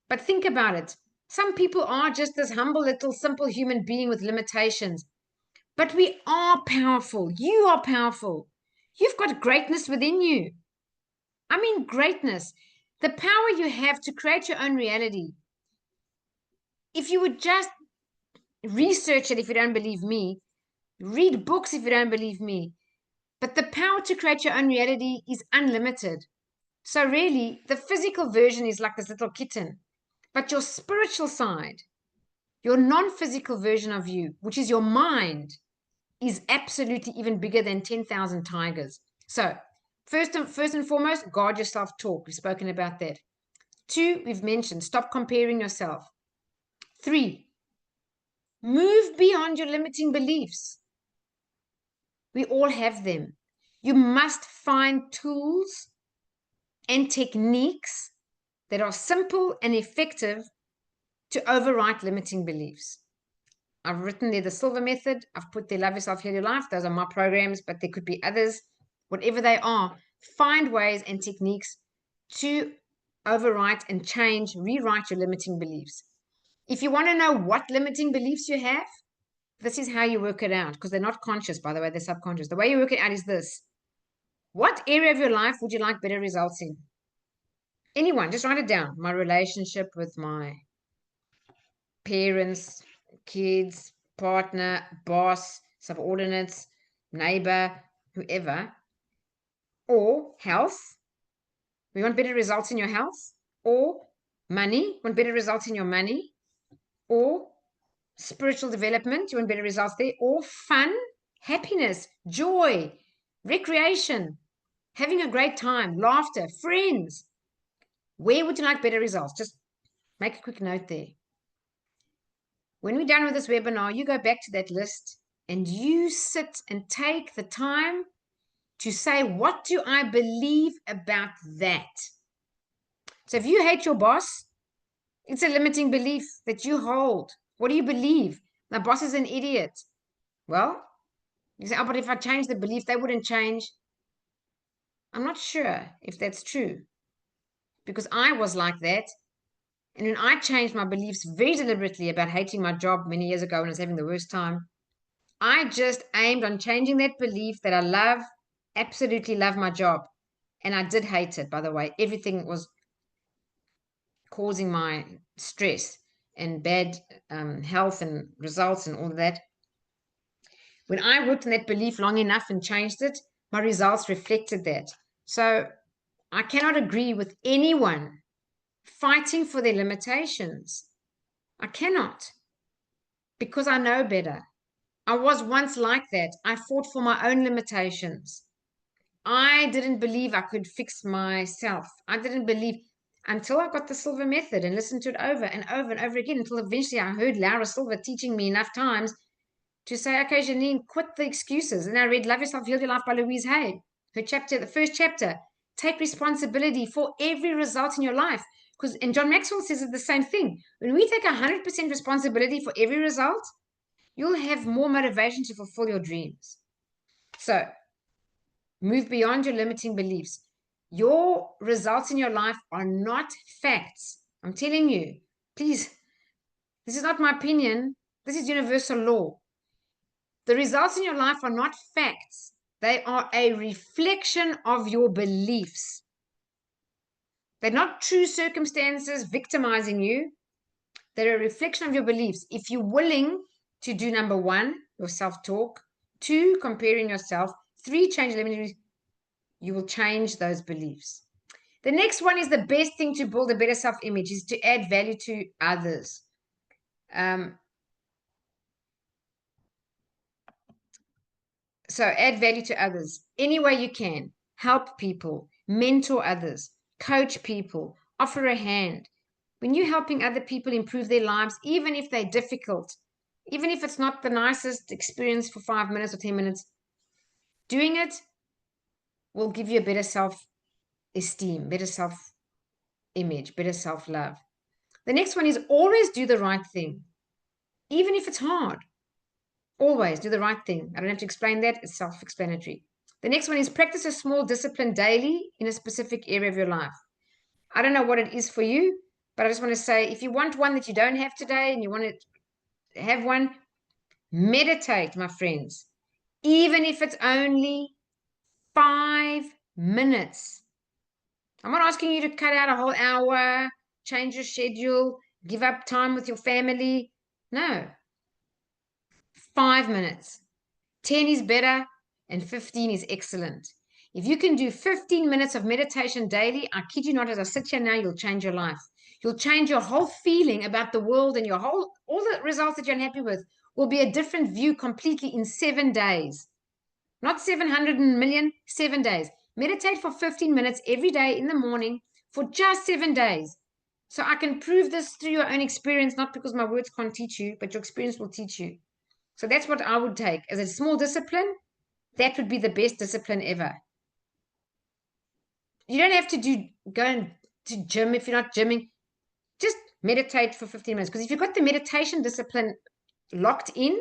but think about it. Some people are just this humble, little, simple human being with limitations, but we are powerful. You are powerful. You've got greatness within you. I mean, greatness, the power you have to create your own reality. If you would just research it, if you don't believe me, read books if you don't believe me, but the power to create your own reality is unlimited. So really, the physical version is like this little kitten, but your spiritual side, your non-physical version of you, which is your mind, is absolutely even bigger than 10,000 tigers. So first and foremost, guard your self-talk. We've spoken about that. 2, we've mentioned, stop comparing yourself. 3, move beyond your limiting beliefs. We all have them. You must find tools and techniques that are simple and effective to overwrite limiting beliefs. I've written there the Silver Method. I've put there Love Yourself, Heal Your Life. Those are my programs, but there could be others. Whatever they are, find ways and techniques to overwrite and change, rewrite your limiting beliefs. If you want to know what limiting beliefs you have, this is how you work it out, because they're not conscious, by the way, they're subconscious. The way you work it out is this. What area of your life would you like better results in? Anyone, just write it down. My relationship with my parents, kids, partner, boss, subordinates, neighbor, whoever. Or health. We want better results in your health. or money, want better results in your money, or spiritual development, you want better results there, or fun, happiness, joy, recreation, having a great time, laughter, friends. Where would you like better results? Just make a quick note there. When we're done with this webinar, you go back to that list and you sit and take the time to say, what do I believe about that? So if you hate your boss, it's a limiting belief that you hold. What do you believe? My boss is an idiot. Well, you say, oh, but if I change the belief, they wouldn't change. I'm not sure if that's true, because I was like that. And when I changed my beliefs very deliberately about hating my job many years ago when I was having the worst time, I just aimed on changing that belief that I love, absolutely love my job. And I did hate it, by the way. Everything was causing my stress and bad health and results and all of that. When I worked on that belief long enough and changed it, my results reflected that. So I cannot agree with anyone fighting for their limitations. I cannot, because I know better. I was once like that. I fought for my own limitations. I didn't believe I could fix myself. I didn't believe until I got the Silver Method and listened to it over and over and over again until eventually I heard Laura Silver teaching me enough times to say, okay, Janine, quit the excuses. And I read Love Yourself, Heal Your Life by Louise Hay. Her chapter, the first chapter, take responsibility for every result in your life. And John Maxwell says the same thing. When we take 100% responsibility for every result, you'll have more motivation to fulfill your dreams. So move beyond your limiting beliefs. Your results in your life are not facts. I'm telling you, please, this is not my opinion. This is universal law. The results in your life are not facts. They are a reflection of your beliefs. They're not true circumstances victimizing you. They're a reflection of your beliefs. If you're willing to do number 1, your self-talk, 2, comparing yourself, 3, change limiting beliefs, you will change those beliefs. The next one is the best thing to build a better self-image is to add value to others. So add value to others any way you can. Help people, mentor others, coach people, offer a hand. When you're helping other people improve their lives, even if they're difficult, even if it's not the nicest experience for 5 minutes or 10 minutes, doing it will give you a better self-esteem, better self-image, better self-love. The next one is always do the right thing, even if it's hard. Always do the right thing. I don't have to explain that. It's self-explanatory. The next one is practice a small discipline daily in a specific area of your life. I don't know what it is for you, but I just want to say, if you want one that you don't have today and you want to have one, meditate, my friends. Even if it's only 5 minutes. I'm not asking you to cut out a whole hour, change your schedule, give up time with your family. No. 5 minutes. 10 is better and 15 is excellent. If you can do 15 minutes of meditation daily, I kid you not, as I sit here now, you'll change your life. You'll change your whole feeling about the world, and all the results that you're unhappy with will be a different view completely in 7 days. Not 700 million, 7 days. Meditate for 15 minutes every day in the morning for just 7 days. So I can prove this through your own experience, not because my words can't teach you, but your experience will teach you. So that's what I would take as a small discipline. That would be the best discipline ever. You don't have to go to gym if you're not gymming. Just meditate for 15 minutes. Because if you've got the meditation discipline locked in,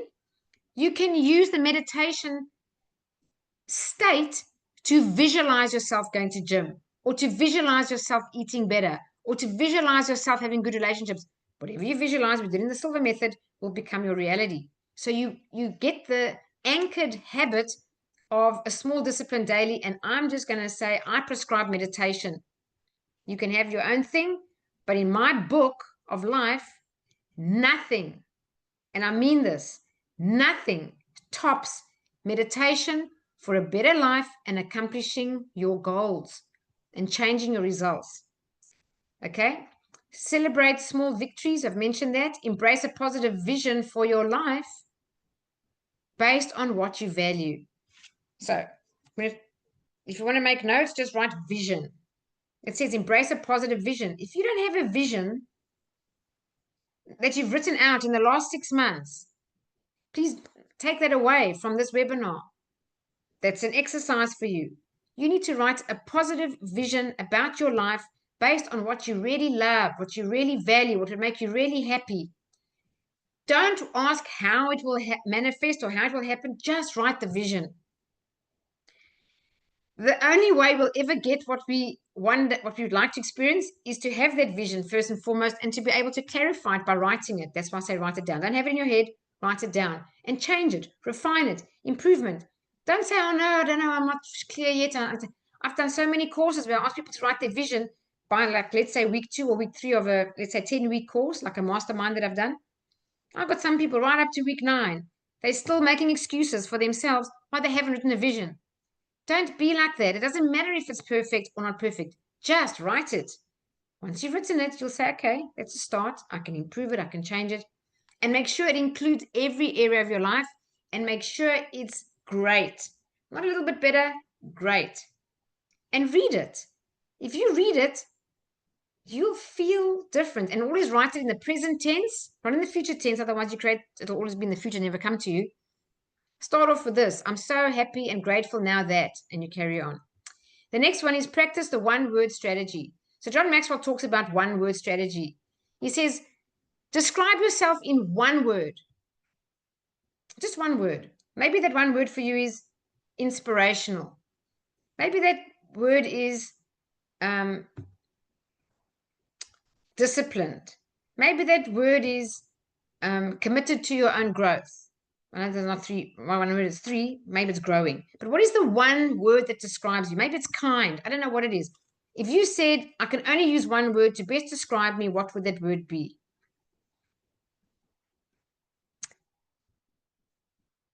you can use the meditation state to visualize yourself going to gym, or to visualize yourself eating better, or to visualize yourself having good relationships. Whatever you visualize within the Silver Method will become your reality. So you get the anchored habit of a small discipline daily. And I'm just going to say, I prescribe meditation. You can have your own thing, but in my book of life, nothing, and I mean this, nothing tops meditation for a better life and accomplishing your goals and changing your results. Okay? Celebrate small victories. I've mentioned that. Embrace a positive vision for your life based on what you value. So, if you want to make notes, just write vision. It says embrace a positive vision. If you don't have a vision that you've written out in the last 6 months, please take that away from this webinar. That's an exercise for you. You need to write a positive vision about your life based on what you really love, what you really value, what will make you really happy. Don't ask how it will manifest or how it will happen. Just write the vision. The only way we'll ever get what we want, what we would like to experience, is to have that vision first and foremost, and to be able to clarify it by writing it. That's why I say write it down. Don't have it in your head. Write it down and change it, refine it, improvement. Don't say, oh no, I don't know, I'm not clear yet. I've done so many courses where I ask people to write their vision by, like, let's say week 2 or week 3 of a, let's say 10-week course, like a mastermind that I've done. I've got some people right up to week 9. They're still making excuses for themselves why they haven't written a vision. Don't be like that. It doesn't matter if it's perfect or not perfect. Just write it. Once you've written it, you'll say, okay, that's a start. I can improve it. I can change it. And make sure it includes every area of your life, and make sure it's great. Not a little bit better, great. And read it. If you read it, you'll feel different. And always write it in the present tense, not in the future tense. Otherwise, it'll always be in the future, never come to you. Start off with this. I'm so happy and grateful now that, and you carry on. The next one is practice the one-word strategy. So John Maxwell talks about one-word strategy. He says, describe yourself in one word. Just one word. Maybe that one word for you is inspirational. Maybe that word is disciplined. Maybe that word is committed to your own growth. I know there's not 3. One word is 3. Maybe it's growing. But what is the one word that describes you? Maybe it's kind. I don't know what it is. If you said, I can only use one word to best describe me, what would that word be?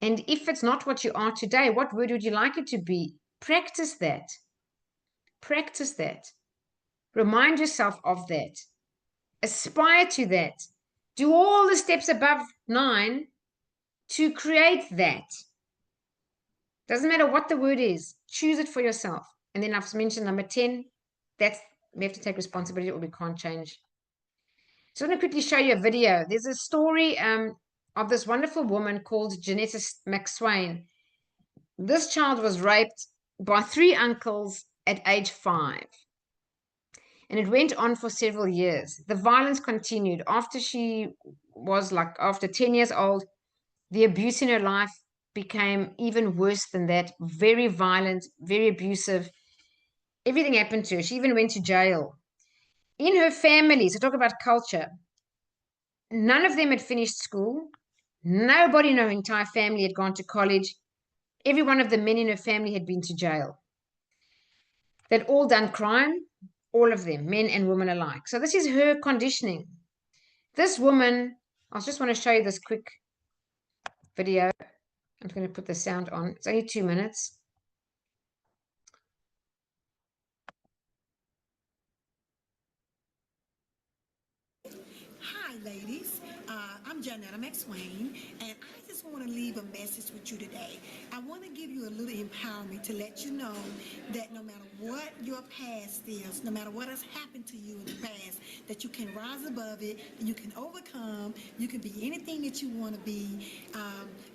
And if it's not what you are today, what word would you like it to be? Practice that. Practice that. Remind yourself of that. Aspire to that. Do all the steps above 9 to create that. Doesn't matter what the word is. Choose it for yourself. And then I've mentioned number 10. That's, we have to take responsibility or we can't change. So I'm going to quickly show you a video. There's a story of this wonderful woman called Janetta Maxwell. This child was raped by 3 uncles at age 5. And it went on for several years. The violence continued. After she was after 10 years old, the abuse in her life became even worse than that. Very violent, very abusive. Everything happened to her. She even went to jail. In her family, so talk about culture, none of them had finished school. Nobody in her entire family had gone to college. Every one of the men in her family had been to jail. They'd all done crime, all of them, men and women alike. So this is her conditioning. This woman, I just want to show you this quick video. I'm going to put the sound on. It's only 2 minutes. Hi, ladies. I'm Janetta McSwain, and I just want to leave a message with you today. I want to give you a little empowerment to let you know that no matter what your past is, no matter what has happened to you in the past, that you can rise above it, you can overcome, you can be anything that you want to be.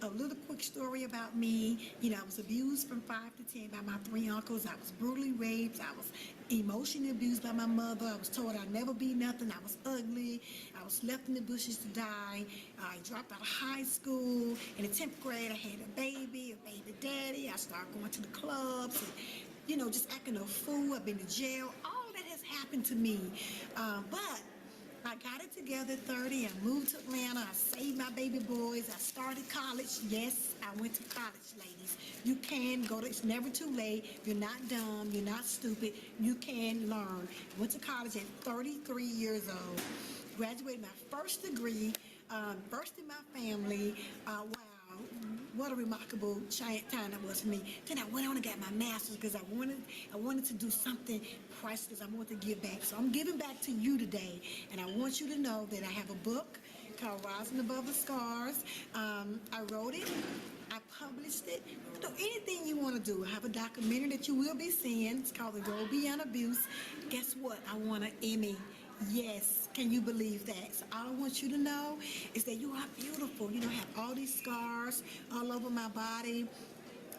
A little quick story about me. I was abused from 5 to 10 by my 3 uncles. I was brutally raped. I was emotionally abused by my mother. I was told I'd never be nothing. I was ugly. I was left in the bushes to die. I dropped out of high school. In the 10th grade, I had a baby daddy. I started going to the clubs and, just acting a fool. I've been to jail. All that has happened to me. But I got it together at 30. I moved to Atlanta. I saved my baby boys. I started college. Yes, I went to college, ladies. You can go to, it's never too late. You're not dumb. You're not stupid. You can learn. I went to college at 33 years old. Graduated my first degree, first in my family. Wow. what a remarkable time that was for me. Then I went on and got my master's because I wanted to do something priceless. I wanted to give back. So I'm giving back to you today. And I want you to know that I have a book called Rising Above the Scars. I wrote it. I published it. Do anything you want to do. I have a documentary that you will be seeing. It's called The Road Beyond Abuse. Guess what? I won an Emmy. Yes, can you believe that? So all I want you to know is that you are beautiful. You don't have all these scars all over my body.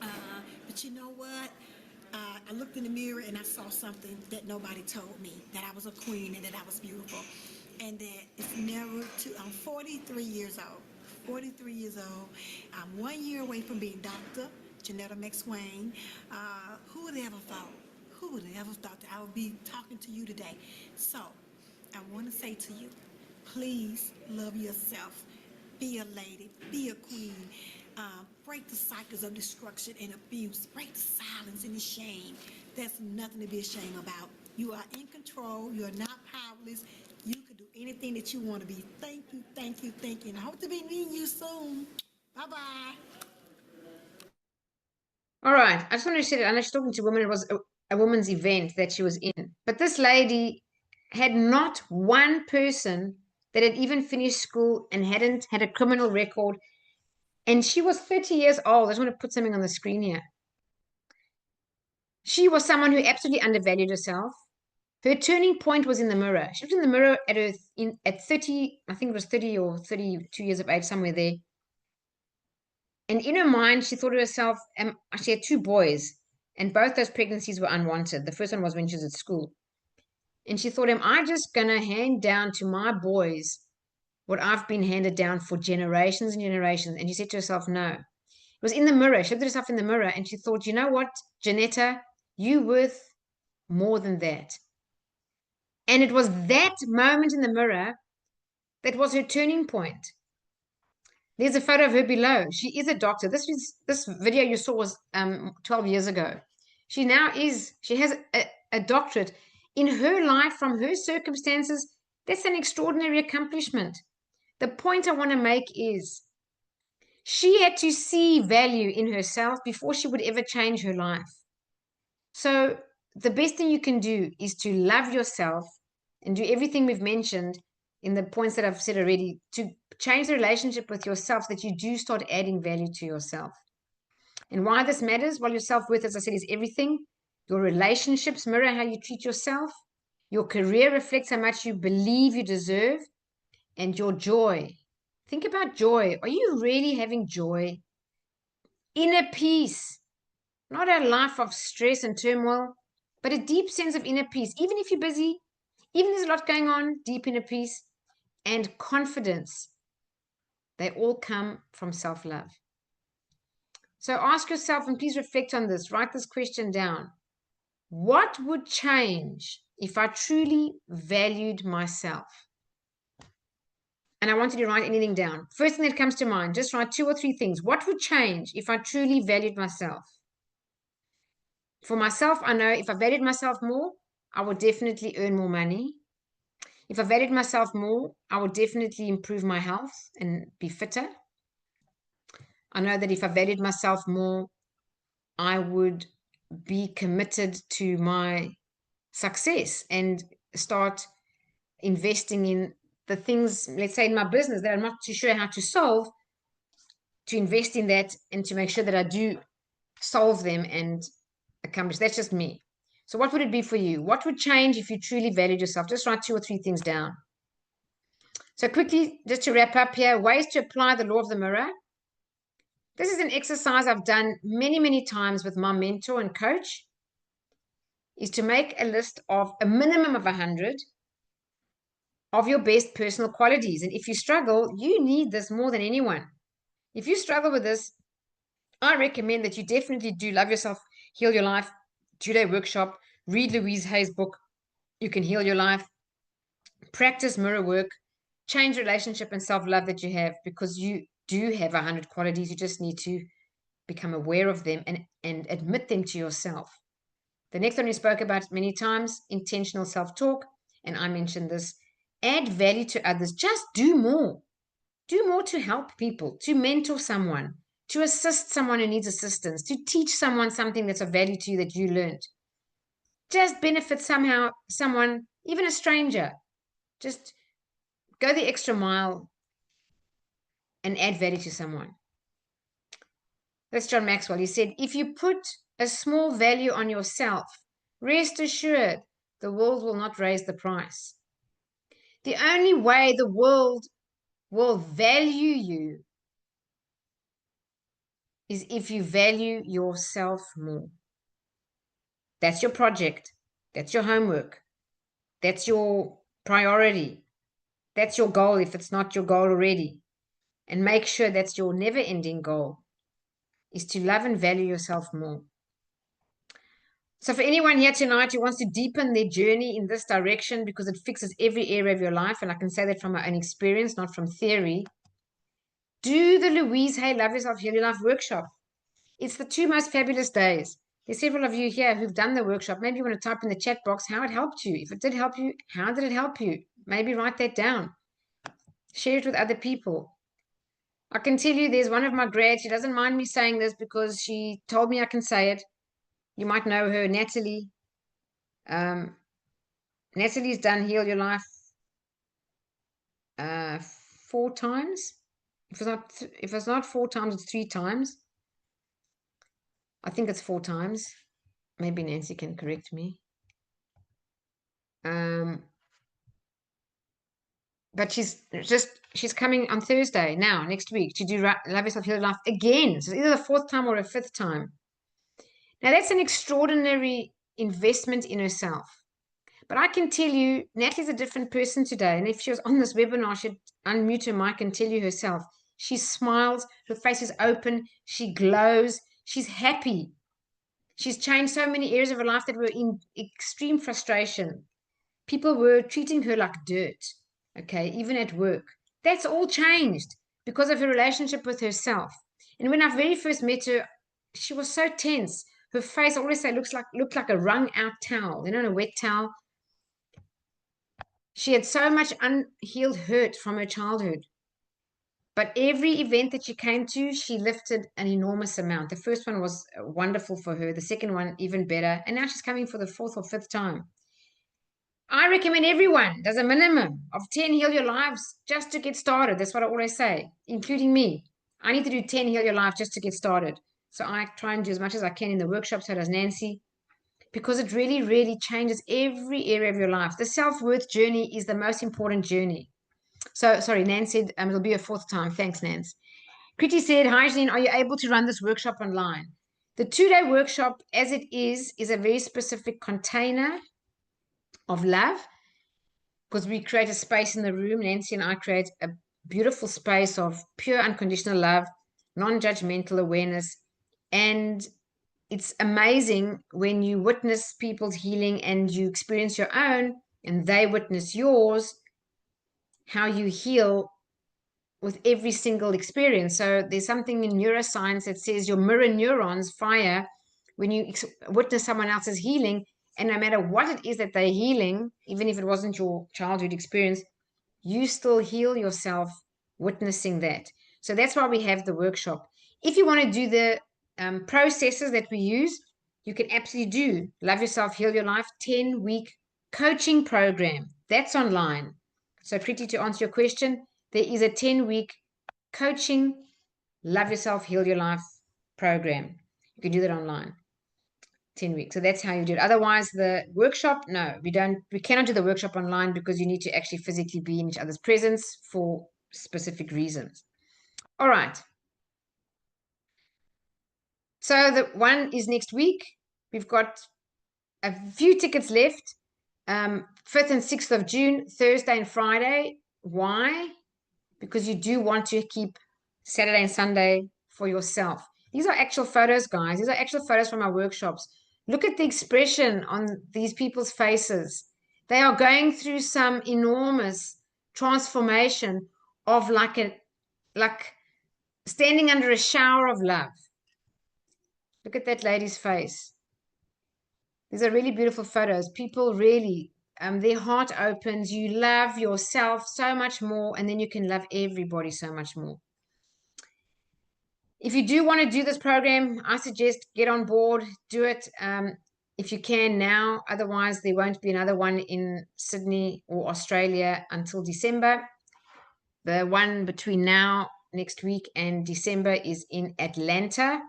Uh, but you know what? I looked in the mirror and I saw something that nobody told me, that I was a queen and that I was beautiful. And that it's never too, I'm 43 years old. 43 years old. I'm 1 year away from being Dr. Janetta McSwain. Who would have ever thought? Who would have ever thought that I would be talking to you today? So, I want to say to you, please love yourself. Be a lady. Be a queen. Break the cycles of destruction and abuse. Break the silence and the shame. There's nothing to be ashamed about. You are in control. You are not powerless. You can do anything that you want to be. Thank you, thank you, thank you. And I hope to be meeting you soon. Bye-bye. All right. I just want to say that I know she's talking to women. It was a woman's event that she was in. But this lady had not one person that had even finished school and hadn't had a criminal record. And she was 30 years old. I just want to put something on the screen here. She was someone who absolutely undervalued herself. Her turning point was in the mirror. She was in the mirror at 30, I think it was 30 or 32 years of age, somewhere there. And in her mind, she thought to herself, she had two boys, and both those pregnancies were unwanted. The first one was when she was at school. And she thought, am I just going to hand down to my boys what I've been handed down for generations and generations? And she said to herself, no. It was in the mirror. She looked at herself in the mirror and she thought, you know what, Janetta, you worth more than that. And it was that moment in the mirror that was her turning point. There's a photo of her below. She is a doctor. This video you saw was 12 years ago. She has a doctorate in her life from her circumstances. That's an extraordinary accomplishment. The point I want to make is she had to see value in herself before she would ever change her life. So the best thing you can do is to love yourself and do everything we've mentioned in the points that I've said already to change the relationship with yourself, that you do start adding value to yourself. And why this matters? Well, your self-worth, as I said, is everything. Your relationships mirror how you treat yourself. Your career reflects how much you believe you deserve. And your joy. Think about joy. Are you really having joy? Inner peace. Not a life of stress and turmoil, but a deep sense of inner peace. Even if you're busy, even if there's a lot going on, deep inner peace and confidence. They all come from self-love. So ask yourself, and please reflect on this, write this question down. What would change if I truly valued myself? And I want you to write anything down. First thing that comes to mind, just write 2 or 3 things. What would change if I truly valued myself? For myself, I know if I valued myself more, I would definitely earn more money. If I valued myself more, I would definitely improve my health and be fitter. I know that if I valued myself more, I would be committed to my success and start investing in the things, let's say in my business that I'm not too sure how to solve, to invest in that and to make sure that I do solve them and accomplish. That's just me. So what would it be for you? What would change if you truly valued yourself? Just write 2 or 3 things down. So quickly, just to wrap up here, ways to apply the law of the mirror. This is an exercise I've done many, many times with my mentor and coach, is to make a list of a minimum of 100 of your best personal qualities. And if you struggle, you need this more than anyone. If you struggle with this, I recommend that you definitely do Love Yourself, Heal Your Life 2-day workshop, read Louise Hay's book, You Can Heal Your Life, practice mirror work, change relationship and self-love that you have, because you do have 100 qualities. You just need to become aware of them and admit them to yourself. The next one we spoke about many times, intentional self-talk, and I mentioned this, add value to others. Just do more. Do more to help people, to mentor someone, to assist someone who needs assistance, to teach someone something that's of value to you that you learned. Just benefit somehow someone, even a stranger. Just go the extra mile and add value to someone. That's John Maxwell. He said, if you put a small value on yourself, rest assured the world will not raise the price. The only way the world will value you is if you value yourself more. That's your project. That's your homework. That's your priority. That's your goal if it's not your goal already. And make sure that's your never-ending goal, is to love and value yourself more. So for anyone here tonight who wants to deepen their journey in this direction, because it fixes every area of your life, and I can say that from my own experience, not from theory, do the Louise Hay Love Yourself, Heal Your Life workshop. It's the 2 most fabulous days. There's several of you here who've done the workshop. Maybe you want to type in the chat box how it helped you. If it did help you, how did it help you? Maybe write that down. Share it with other people. I can tell you there's one of my grads, she doesn't mind me saying this because she told me I can say it. You might know her, Natalie. Natalie's done Heal Your Life 4 times. If it's not 4 times, it's 3 times. I think it's 4 times. Maybe Nancy can correct me. But she's coming on Thursday now, next week, to do Love Yourself, Heal Your Life again. So it's either the 4th time or a 5th time. Now, that's an extraordinary investment in herself. But I can tell you, Natalie's a different person today. And if she was on this webinar, she'd unmute her mic and tell you herself. She smiles, her face is open, she glows, she's happy. She's changed so many areas of her life that were in extreme frustration. People were treating her like dirt, okay, even at work. That's all changed because of her relationship with herself. And when I very first met her, she was so tense. Her face, I always say, looked like a wrung out towel, a wet towel. She had so much unhealed hurt from her childhood. But every event that she came to, she lifted an enormous amount. The first one was wonderful for her. The second one, even better. And now she's coming for the 4th or 5th time. I recommend everyone does a minimum of 10 Heal Your Lives just to get started. That's what I always say, including me. I need to do 10 Heal Your Lives just to get started. So I try and do as much as I can in the workshop, so does Nancy, because it really, really changes every area of your life. The self-worth journey is the most important journey. So, sorry, Nan said it'll be a 4th time. Thanks, Nance. Kriti said, hi, Janine, are you able to run this workshop online? The 2-day workshop, as it is a very specific container of love, because we create a space in the room. Nancy and I create a beautiful space of pure unconditional love, non-judgmental awareness. And it's amazing when you witness people's healing and you experience your own and they witness yours, how you heal with every single experience. So there's something in neuroscience that says your mirror neurons fire when you witness someone else's healing. And no matter what it is that they're healing, even if it wasn't your childhood experience, you still heal yourself witnessing that. So that's why we have the workshop. If you want to do the processes that we use, you can absolutely do Love Yourself, Heal Your Life 10-week coaching program. That's online. So Kriti, to answer your question, there is a 10-week coaching Love Yourself, Heal Your Life program. You can do that online. 10 weeks. So that's how you do it. Otherwise, the workshop, no, we cannot do the workshop online because you need to actually physically be in each other's presence for specific reasons. All right. So the one is next week. We've got a few tickets left. 5th and 6th of June, Thursday and Friday. Why? Because you do want to keep Saturday and Sunday for yourself. These are actual photos, guys. These are actual photos from our workshops. Look at the expression on these people's faces. They are going through some enormous transformation of like standing under a shower of love. Look at that lady's face. These are really beautiful photos. People really, their heart opens. You love yourself so much more, and then you can love everybody so much more. If you do want to do this program, I suggest get on board, do it if you can now. Otherwise, there won't be another one in Sydney or Australia until December. The one between now, next week, and December is in Atlanta.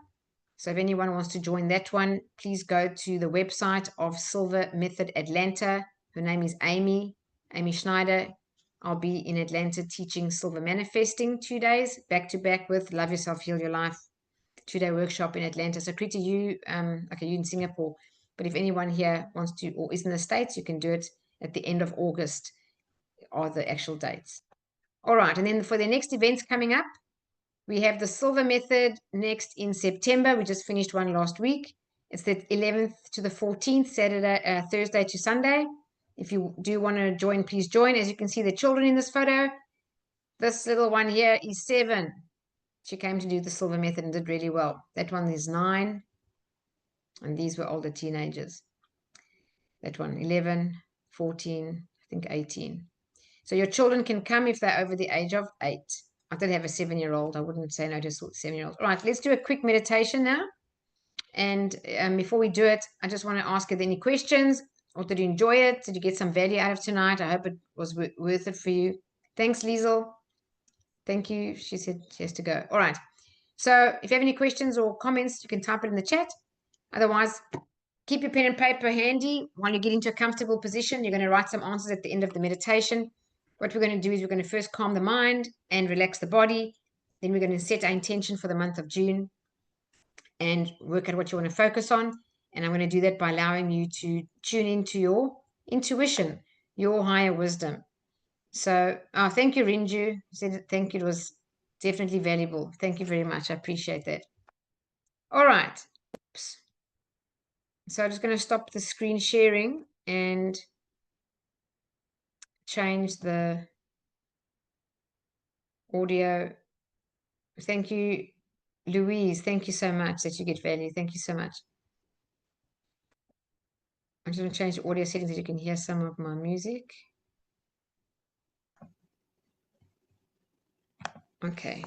So if anyone wants to join that one, please go to the website of Silver Method Atlanta. Her name is Amy Schneider. I'll be in Atlanta teaching Silver Manifesting 2 days, back to back with Love Yourself, Heal Your Life, 2-day workshop in Atlanta. So Kriti, you, okay, you in Singapore, but if anyone here wants to, or is in the States, you can do it at the end of August, are the actual dates. All right, and then for the next events coming up, we have the Silver Method next in September. We just finished one last week. It's the 11th to the 14th, Thursday to Sunday. If you do want to join, please join. As you can see, the children in this photo. This little one here is 7. She came to do the Silver Method and did really well. That one is 9. And these were older teenagers. That one, 11, 14, I think 18. So your children can come if they're over the age of 8. I did have a 7-year-old. I wouldn't say no to a 7-year-old. All right, let's do a quick meditation now. And before we do it, I just want to ask you any questions, or did you enjoy it? Did you get some value out of tonight? I hope it was worth it for you. Thanks, Liesel. Thank you. She said she has to go. All right. So if you have any questions or comments, you can type it in the chat. Otherwise, keep your pen and paper handy while you get into a comfortable position. You're going to write some answers at the end of the meditation. What we're going to do is we're going to first calm the mind and relax the body. Then we're going to set our intention for the month of June and work out what you want to focus on. And I'm going to do that by allowing you to tune into your intuition, your higher wisdom. So, thank you, Rinju. You said thank you. It was definitely valuable. Thank you very much. I appreciate that. All right. Oops. So I'm just going to stop the screen sharing and change the audio. Thank you, Louise. Thank you so much that you get value. Thank you so much. I'm just going to change the audio settings so you can hear some of my music. Okay.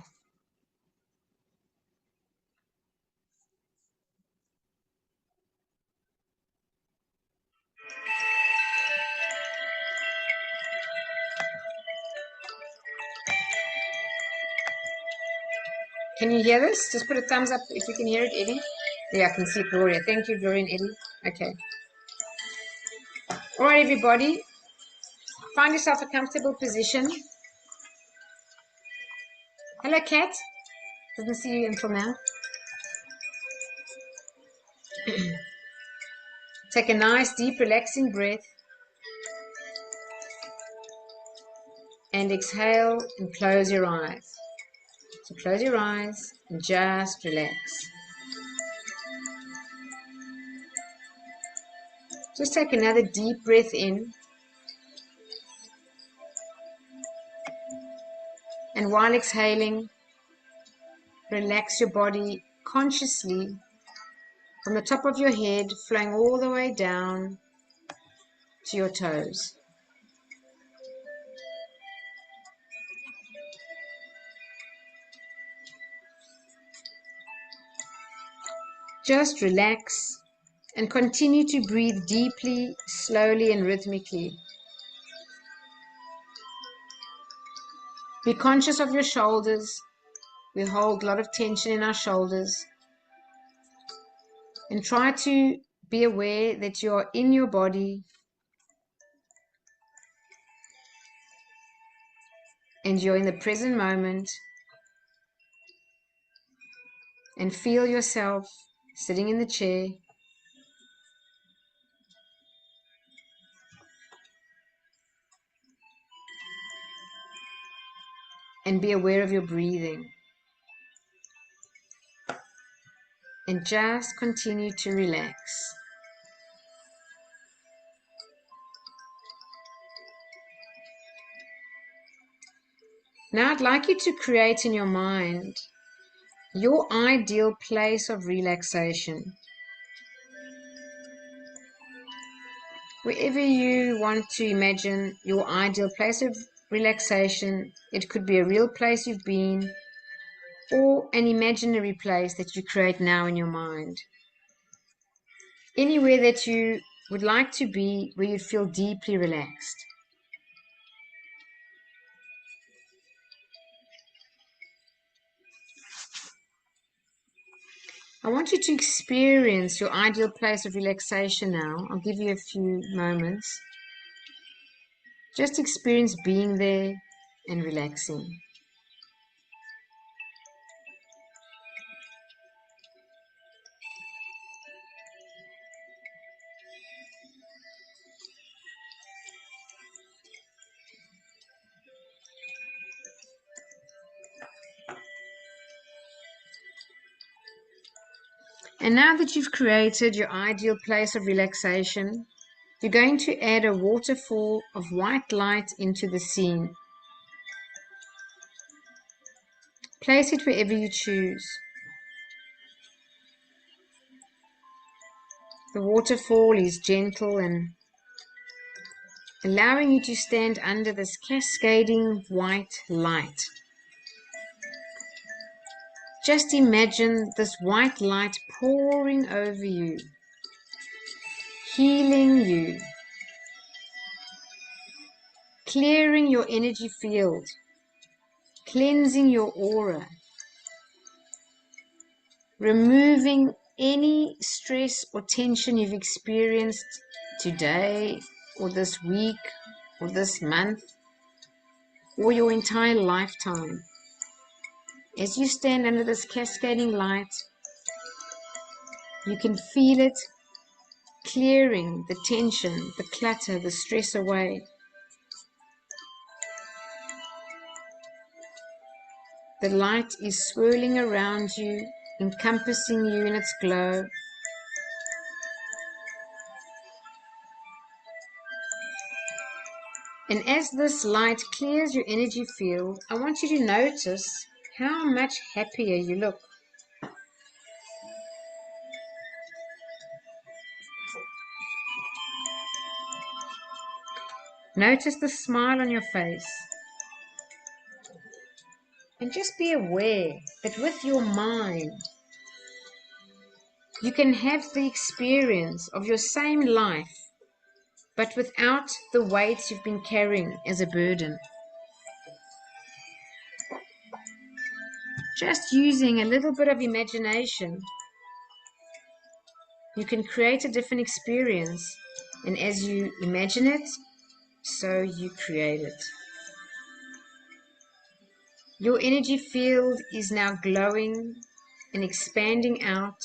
Can you hear this? Just put a thumbs up if you can hear it, Eddie. Yeah, I can see it, Gloria. Thank you, Gloria and Eddie. Okay. All right, everybody. Find yourself a comfortable position. Hello, Kat. Doesn't see you until now. Take a nice, deep, relaxing breath. And exhale and close your eyes. So close your eyes and just relax. Just take another deep breath in. And while exhaling, relax your body consciously from the top of your head, flowing all the way down to your toes. Just relax and continue to breathe deeply, slowly, and rhythmically. Be conscious of your shoulders. We hold a lot of tension in our shoulders. And try to be aware that you are in your body and you're in the present moment, and feel yourself sitting in the chair. And be aware of your breathing. And just continue to relax. Now I'd like you to create in your mind your ideal place of relaxation. Wherever you want to imagine your ideal place of relaxation, it could be a real place you've been, or an imaginary place that you create now in your mind. Anywhere that you would like to be where you feel deeply relaxed. I want you to experience your ideal place of relaxation now. I'll give you a few moments. Just experience being there and relaxing. And now that you've created your ideal place of relaxation, you're going to add a waterfall of white light into the scene. Place it wherever you choose. The waterfall is gentle and allowing you to stand under this cascading white light. Just imagine this white light pouring over you, healing you, clearing your energy field, cleansing your aura, removing any stress or tension you've experienced today or this week or this month or your entire lifetime. As you stand under this cascading light, you can feel it clearing the tension, the clutter, the stress away. The light is swirling around you, encompassing you in its glow. And as this light clears your energy field, I want you to notice how much happier you look. Notice the smile on your face. And just be aware that with your mind, you can have the experience of your same life, but without the weights you've been carrying as a burden. Just using a little bit of imagination, you can create a different experience. And as you imagine it, so you create it. Your energy field is now glowing and expanding out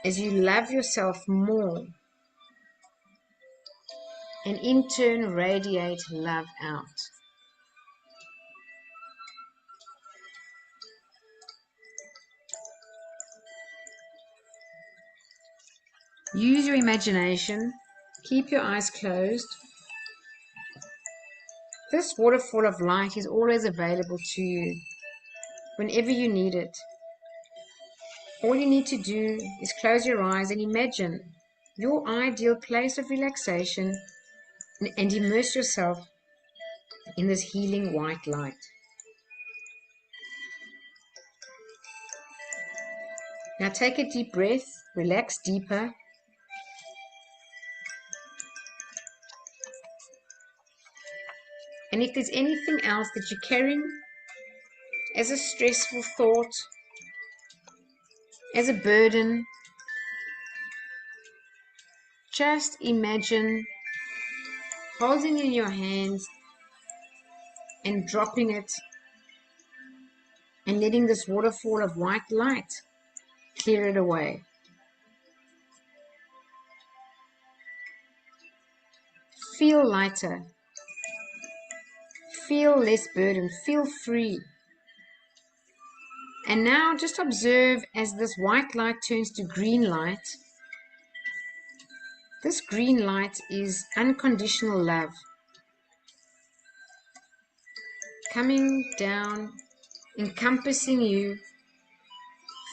as you love yourself more and in turn radiate love out. Use your imagination. Keep your eyes closed. This waterfall of light is always available to you whenever you need it. All you need to do is close your eyes and imagine your ideal place of relaxation and immerse yourself in this healing white light. Now take a deep breath, relax deeper. And if there's anything else that you're carrying as a stressful thought, as a burden, just imagine holding it in your hands and dropping it and letting this waterfall of white light clear it away. Feel lighter. Feel less burdened. Feel free. And now just observe as this white light turns to green light. This green light is unconditional love. Coming down, encompassing you,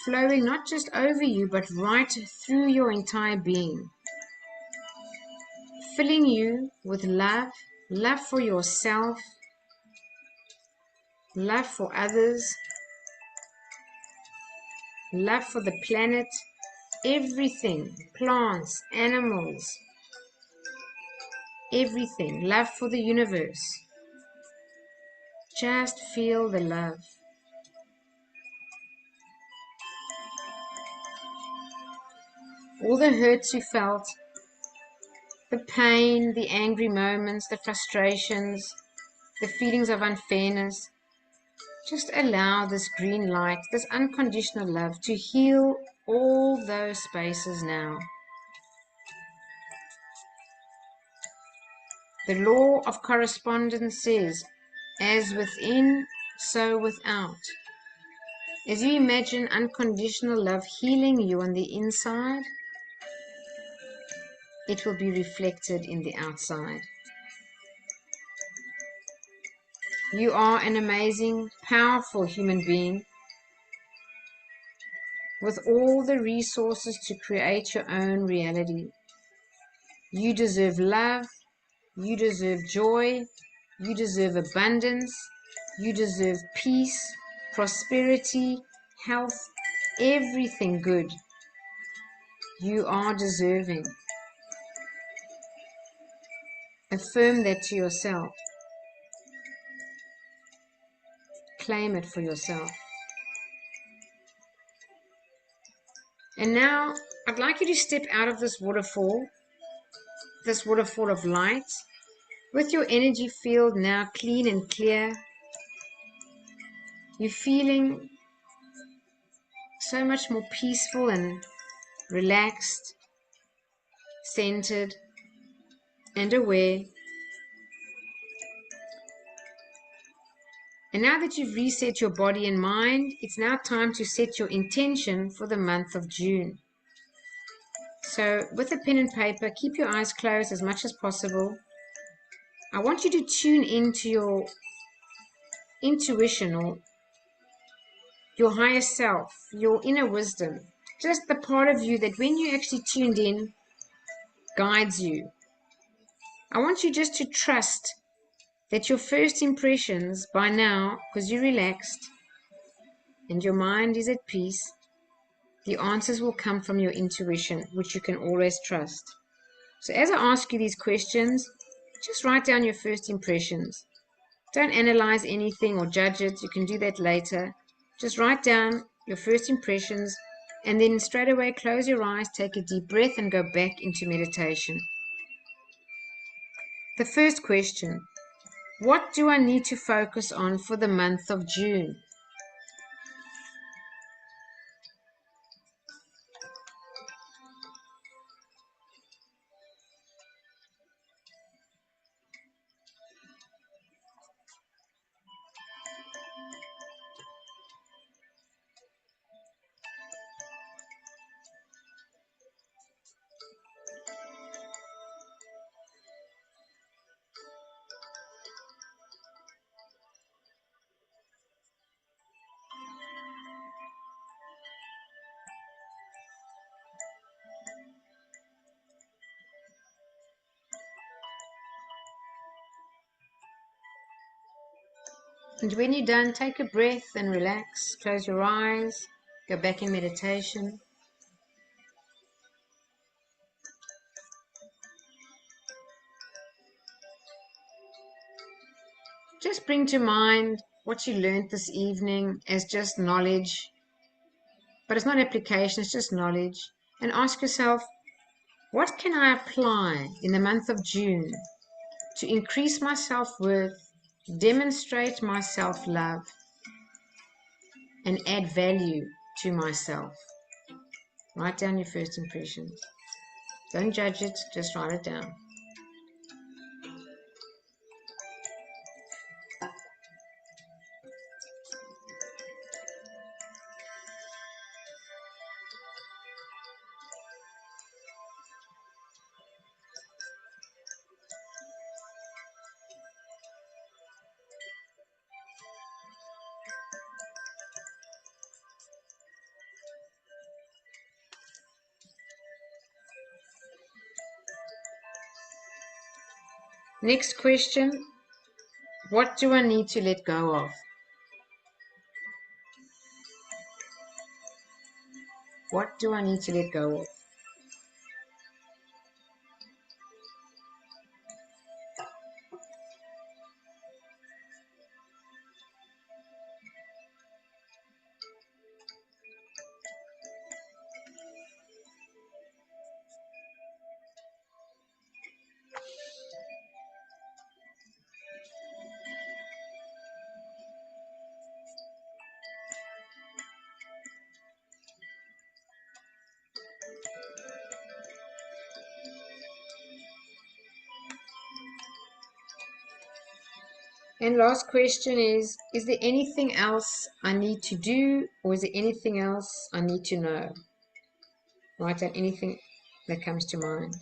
flowing not just over you, but right through your entire being. Filling you with love, love for yourself, love for others, love for the planet, everything, plants, animals, everything, love for the universe. Just feel the love. All the hurts you felt, the pain, the angry moments, the frustrations, the feelings of unfairness. Just allow this green light, this unconditional love to heal all those spaces now. The law of correspondence says, as within, so without. As you imagine unconditional love healing you on the inside, it will be reflected in the outside. You are an amazing, powerful human being with all the resources to create your own reality. You deserve love, you deserve joy, you deserve abundance, you deserve peace, prosperity, health, everything good. You are deserving. Affirm that to yourself. Claim it for yourself. And now I'd like you to step out of this waterfall of light, with your energy field now clean and clear. You're feeling so much more peaceful and relaxed, centered, and aware. And now that you've reset your body and mind, it's now time to set your intention for the month of June. So with a pen and paper, keep your eyes closed as much as possible. I want you to tune into your intuition, or your higher self, your inner wisdom, just the part of you that when you actually tuned in, guides you. I want you just to trust that your first impressions by now, because you're relaxed and your mind is at peace, the answers will come from your intuition, which you can always trust. So as I ask you these questions, just write down your first impressions. Don't analyze anything or judge it. You can do that later. Just write down your first impressions and then straight away close your eyes, take a deep breath, and go back into meditation. The first question: what do I need to focus on for the month of June? And when you're done, take a breath and relax. Close your eyes. Go back in meditation. Just bring to mind what you learned this evening as just knowledge. But it's not application, it's just knowledge. And ask yourself, what can I apply in the month of June to increase my self-worth, demonstrate my self-love, and add value to myself? Write down your first impressions. Don't judge it, just write it down. Next question: what do I need to let go of? What do I need to let go of? And last question is there anything else I need to do, or is there anything else I need to know? Write down anything that comes to mind.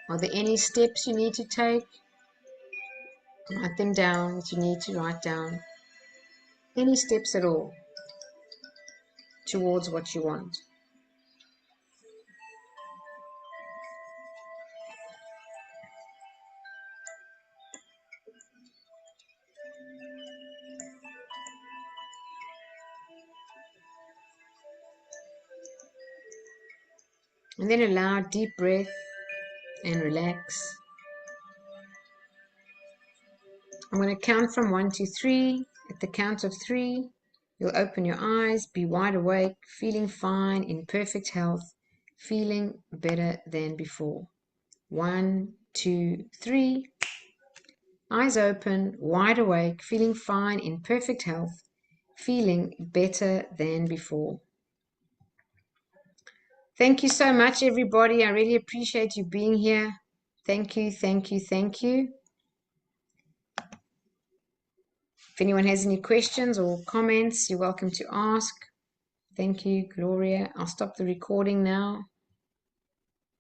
Are there any steps you need to take? Write them down that you need to write down. Any steps at all towards what you want. And then allow a deep breath and relax. I'm going to count from 1 to 3. At the count of 3, you'll open your eyes, be wide awake, feeling fine, in perfect health, feeling better than before. 1, 2, 3. Eyes open, wide awake, feeling fine, in perfect health, feeling better than before. Thank you so much, everybody. I really appreciate you being here. Thank you, thank you, thank you. If anyone has any questions or comments, you're welcome to ask. Thank you, Gloria. I'll stop the recording now.